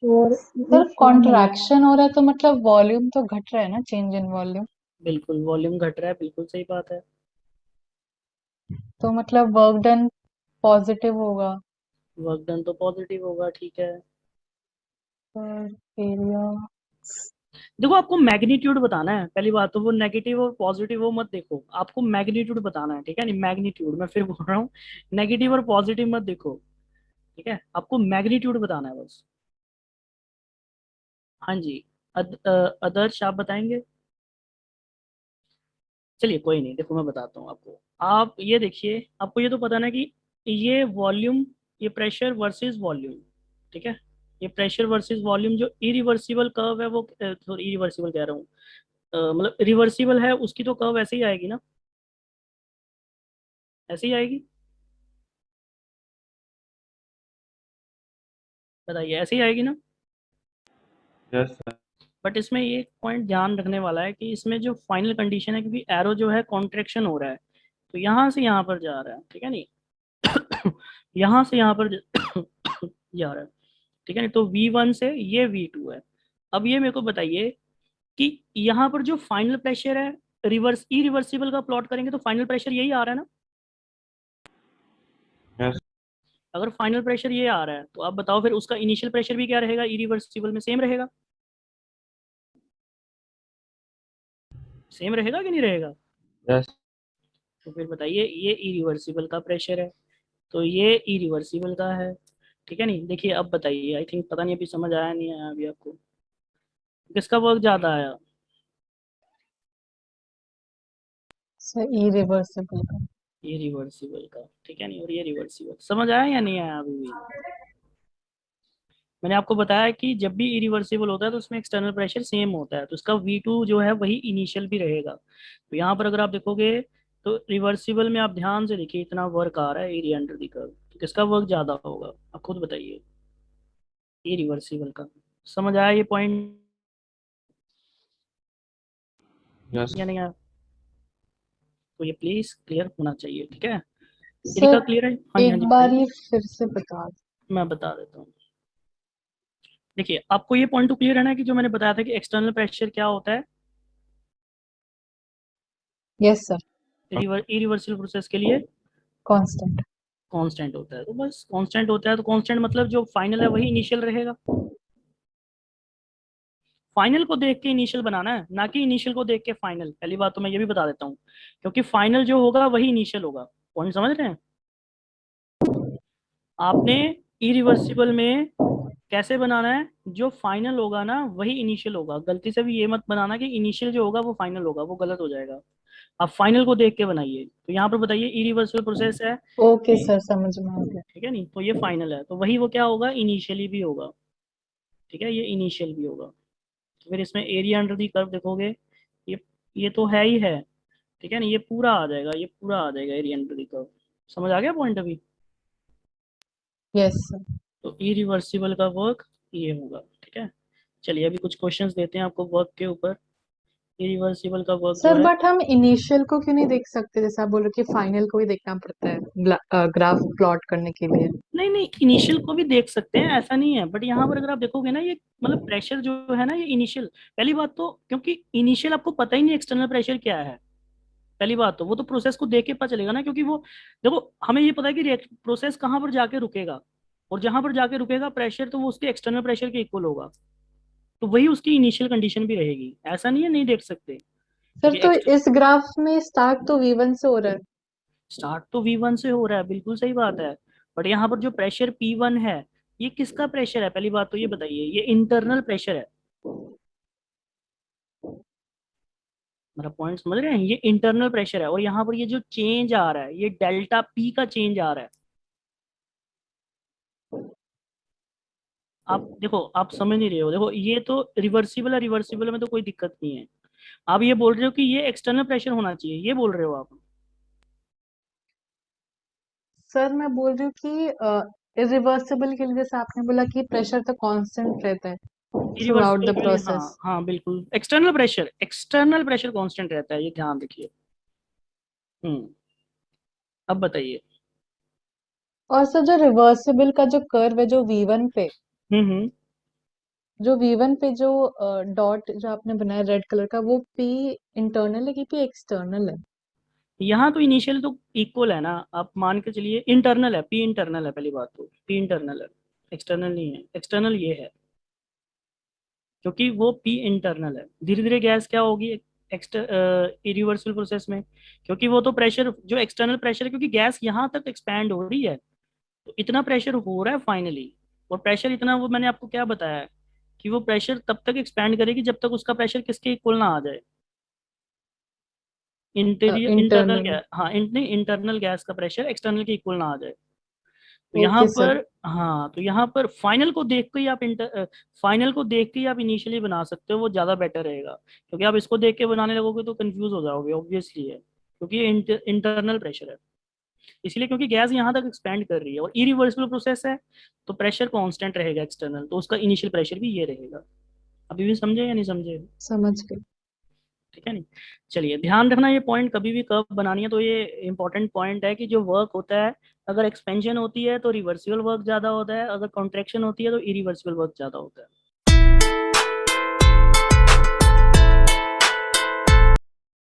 श्योर सर नहीं शो नहीं हो रहा। कॉन्ट्रैक्शन हो रहा है तो मतलब वॉल्यूम तो घट रहा है ना, चेंज इन वॉल्यूम। बिल्कुल वॉल्यूम घट रहा है, बिल्कुल सही बात है। तो मतलब वर्क डन पॉजिटिव होगा। वर्क डन तो पॉजिटिव होगा, ठीक है। Sir area. देखो, आपको मैग्नीट्यूड बताना है पहली बात तो, वो नेगेटिव और पॉजिटिव वो मत देखो, आपको मैग्नीट्यूड बताना है, ठीक है नहीं, मैग्नीट्यूड मैं फिर बोल रहा हूँ, नेगेटिव और पॉजिटिव मत देखो, ठीक है, आपको मैग्नीट्यूड बताना है बस। हाँ जी। आदर्श आप बताएंगे। चलिए कोई नहीं, देखो मैं बताता हूँ आपको, आप ये देखिए, आपको ये तो पता ना कि ये वॉल्यूम, ये प्रेशर वर्सेस वॉल्यूम, ठीक है, ये प्रेशर वर्सेस वॉल्यूम जो इरिवर्सिबल कर्व है वो, सॉरी इरिवर्सिबल कह रहा हूँ, मतलब रिवर्सिबल है उसकी तो कर्व ऐसे ही आएगी ना, ऐसे ही आएगी, बताइए ऐसे ही आएगी ना। Yes sir. बट इसमें ये पॉइंट ध्यान रखने वाला है कि इसमें जो फाइनल कंडीशन है, क्योंकि एरो जो है कॉन्ट्रेक्शन हो रहा है, तो यहाँ से यहाँ पर जा रहा है, ठीक है नहीं, यहाँ से यहाँ पर जा रहा है, ठीक है नहीं, तो V1 से ये V2 है। अब ये मेरे को बताइए कि यहाँ पर जो फाइनल प्रेशर है, रिवर्स इरिवर्सिबल का प्लॉट करेंगे तो फाइनल प्रेशर यही आ रहा है ना, यस। अगर फाइनल प्रेशर ये आ रहा है तो आप बताओ फिर उसका इनिशियल प्रेशर भी क्या रहेगा, इरिवर्सिबल में सेम रहेगा, सेम रहेगा कि नहीं रहेगा। यस। तो फिर बताइए, ये इरिवर्सिबल का प्रेशर है, तो ये इरिवर्सिबल का है, ठीक है नहीं। देखिए अब बताइए, आई थिंक पता नहीं अभी समझ आया नहीं आया अभी आपको, किसका वर्क ज्यादा आया, सर इरिवर्सिबल का। ये रिवर्सिबल का, ठीक है नहीं, और ये रिवर्सिबल, समझ आया या नहीं आया अभी भी। मैंने आपको बताया कि जब भी इरिवर्सिबल होता है तो उसमें एक्सटर्नल प्रेशर सेम होता है, तो इसका V2 जो है वही इनिशियल भी रहेगा। तो यहाँ पर अगर आप देखोगे, तो रिवर्सिबल में आप ध्यान से देखिए, इतना वर्क आ रहा है एरिया अंडर द कर्व, तो किसका वर्क ज्यादा होगा आप खुद बताइए। इरिवर्सिबल का। समझ आया ये पॉइंट यस या नहीं आया? तो ये प्लीज क्लियर होना चाहिए, ठीक है। सर इनका क्लियर है? हाँ जी, हाँ एक जी बार बताइए। ये फिर से बता मैं बता देता हूँ। देखिए, आपको ये पॉइंट तो क्लियर है ना कि जो मैंने बताया था कि एक्सटर्नल प्रेशर क्या होता है यस सर इरिवर्सिबल प्रोसेस के लिए? कांस्टेंट कांस्टेंट होता है। तो बस कांस्टेंट होता है, तो कांस्टेंट मतलब जो फाइनल है वही इनिशियल रहेगा। फाइनल को देख के इनिशियल बनाना है, ना कि इनिशियल को देख के फाइनल। पहली बात तो मैं ये भी बता देता हूँ, क्योंकि फाइनल जो होगा वही इनिशियल होगा। पॉइंट समझ रहे हैं? आपने इरिवर्सिबल में कैसे बनाना है, जो फाइनल होगा ना वही इनिशियल होगा। गलती से भी ये मत बनाना कि इनिशियल जो होगा वो फाइनल होगा, वो गलत हो जाएगा। आप फाइनल को देख के बनाइए। तो यहाँ पर बताइए इरिवर्सिबल प्रोसेस है, ओके सर समझ में आ गया ठीक है नहीं, तो ये फाइनल है, तो वही वो क्या होगा, इनिशियली भी होगा, ठीक है, ये इनिशियल भी होगा। तो फिर इसमें एरिया अंडर दी कर्व देखोगे, ये ये तो है ही है, ठीक है ना, ये पूरा आ जाएगा, ये पूरा आ जाएगा एरिया अंडर दी कर्व। समझ आ गया पॉइंट अभी? यस सर तो इरिवर्सिबल का वर्क ये होगा, ठीक है। चलिए अभी कुछ क्वेश्चंस देते हैं आपको वर्क के ऊपर। इरिवर्सिबल का वर्क जो सर है, बट हम इनिशियल को क्यों नहीं देख सकते, जैसे आप बोल रहे हो कि फाइनल को ही देखना पड़ता है ग्राफ प्लॉट करने के लिए। नहीं नहीं, इनिशियल को भी देख सकते हैं, ऐसा नहीं है, बट यहाँ पर अगर आप देखोगे ना, ये मतलब प्रेशर जो है ना, ये इनिशियल, पहली बात तो क्योंकि इनिशियल आपको पता ही नहीं एक्सटर्नल प्रेशर क्या है। पहली बात तो वो तो प्रोसेस को देख के पता चलेगा ना, क्योंकि वो देखो हमें ये पता है कि प्रोसेस कहाँ पर जाके रुकेगा, और जहां पर जाके रुकेगा प्रेशर तो वो उसके एक्सटर्नल प्रेशर के इक्वल होगा, तो वही उसकी इनिशियल कंडीशन भी रहेगी। ऐसा नहीं है नहीं देख सकते, सर क्योंकि तो इस ग्राफ में स्टार्ट तो V1 से हो रहा है। स्टार्ट तो V1 से हो रहा है, बिल्कुल सही बात है, बट यहाँ पर जो प्रेशर P1 है, ये किसका प्रेशर है? पहली बात तो ये बताइए, ये इंटरनल प्रेशर है। मेरा पॉइंट समझ रहे हैं? ये इंटरनल प्रेशर है, और यहाँ पर ये जो चेंज आ रहा है, ये डेल्टा P का चेंज आ रहा है। आप देखो, आप समझ नहीं रहे हो, देखो ये तो रिवर्सिबल है, रिवर्सिबल में तो कोई दिक्कत नहीं है। आप ये बोल रहे हो कि ये एक्सटर्नल प्रेशर होना चाहिए, ये बोल रहे हो आप। सर मैं बोल रही हूँ कि इरिवर्सिबल के लिए जैसे आपने बोला कि प्रेशर तो कांस्टेंट रहता है थ्रू आउट इरिवर्सिबल द के लिए हाँ, प्रोसेस। हाँ बिल्कुल, एक्सटर्नल प्रेशर कांस्टेंट रहता है, ये ध्यान रखिए। हम्म। अब बताइए। और सर जो रिवर्सिबल का जो कर्व है, हम्म। जो V1 पे जो डॉट जो आपने बनाया रेड कलर का, वो P इंटरनल है कि P एक्सटर्नल है? यहाँ तो इनिशियल तो इक्वल है ना, आप मान के चलिए, इंटरनल है, P इंटरनल है, पहली बात तो P इंटरनल है, एक्सटर्नल नहीं है। एक्सटर्नल ये है, क्योंकि वो P इंटरनल है। धीरे धीरे गैस क्या होगी इरिवर्सिबल प्रोसेस में, क्योंकि वो तो प्रेशर जो एक्सटर्नल प्रेशर है, क्योंकि गैस यहाँ तक एक्सपैंड हो रही है, तो इतना प्रेशर हो रहा है फाइनली। और प्रेशर इतना, वो मैंने आपको क्या बताया है कि वो प्रेशर तब तक एक्सपैंड करेगी जब तक उसका प्रेशर किसके इक्वल ना आ जाए, इंटीरियर इंटरनल इंटरनल। गैस, हाँ नहीं, इंटरनल गैस का प्रेशर एक्सटर्नल के इक्वल ना आ जाए। तो यहाँ ओके सर पर, हाँ तो यहाँ पर फाइनल को देख के ही आप फाइनल को देख के ही आप इनिशियली बना सकते हो, वो ज़्यादा बेटर रहेगा। क्योंकि आप इसको देख के बनाने लगोगे तो कंफ्यूज हो जाओगे, ऑब्वियसली है, क्योंकि ये इंटरनल प्रेशर है। इसलिए क्योंकि गैस यहाँ तक एक्सपेंड कर रही है और इरिवर्सिबल प्रोसेस है, तो प्रेशर कांस्टेंट रहेगा एक्सटर्नल, तो उसका इनिशियल प्रेशर भी ये रहेगा। अभी भी समझे या नहीं समझे? समझ गए। ठीक है नहीं। चलिए ध्यान रखना, ये पॉइंट कभी भी कर्व बनानी है तो ये इंपॉर्टेंट पॉइंट है कि जो वर्क होता है, अगर एक्सपेंशन होती है तो रिवर्सिबल वर्क ज़्यादा होता है, अगर कॉन्ट्रेक्शन होती है तो इरिवर्सिबल वर्क ज़्यादा होता है।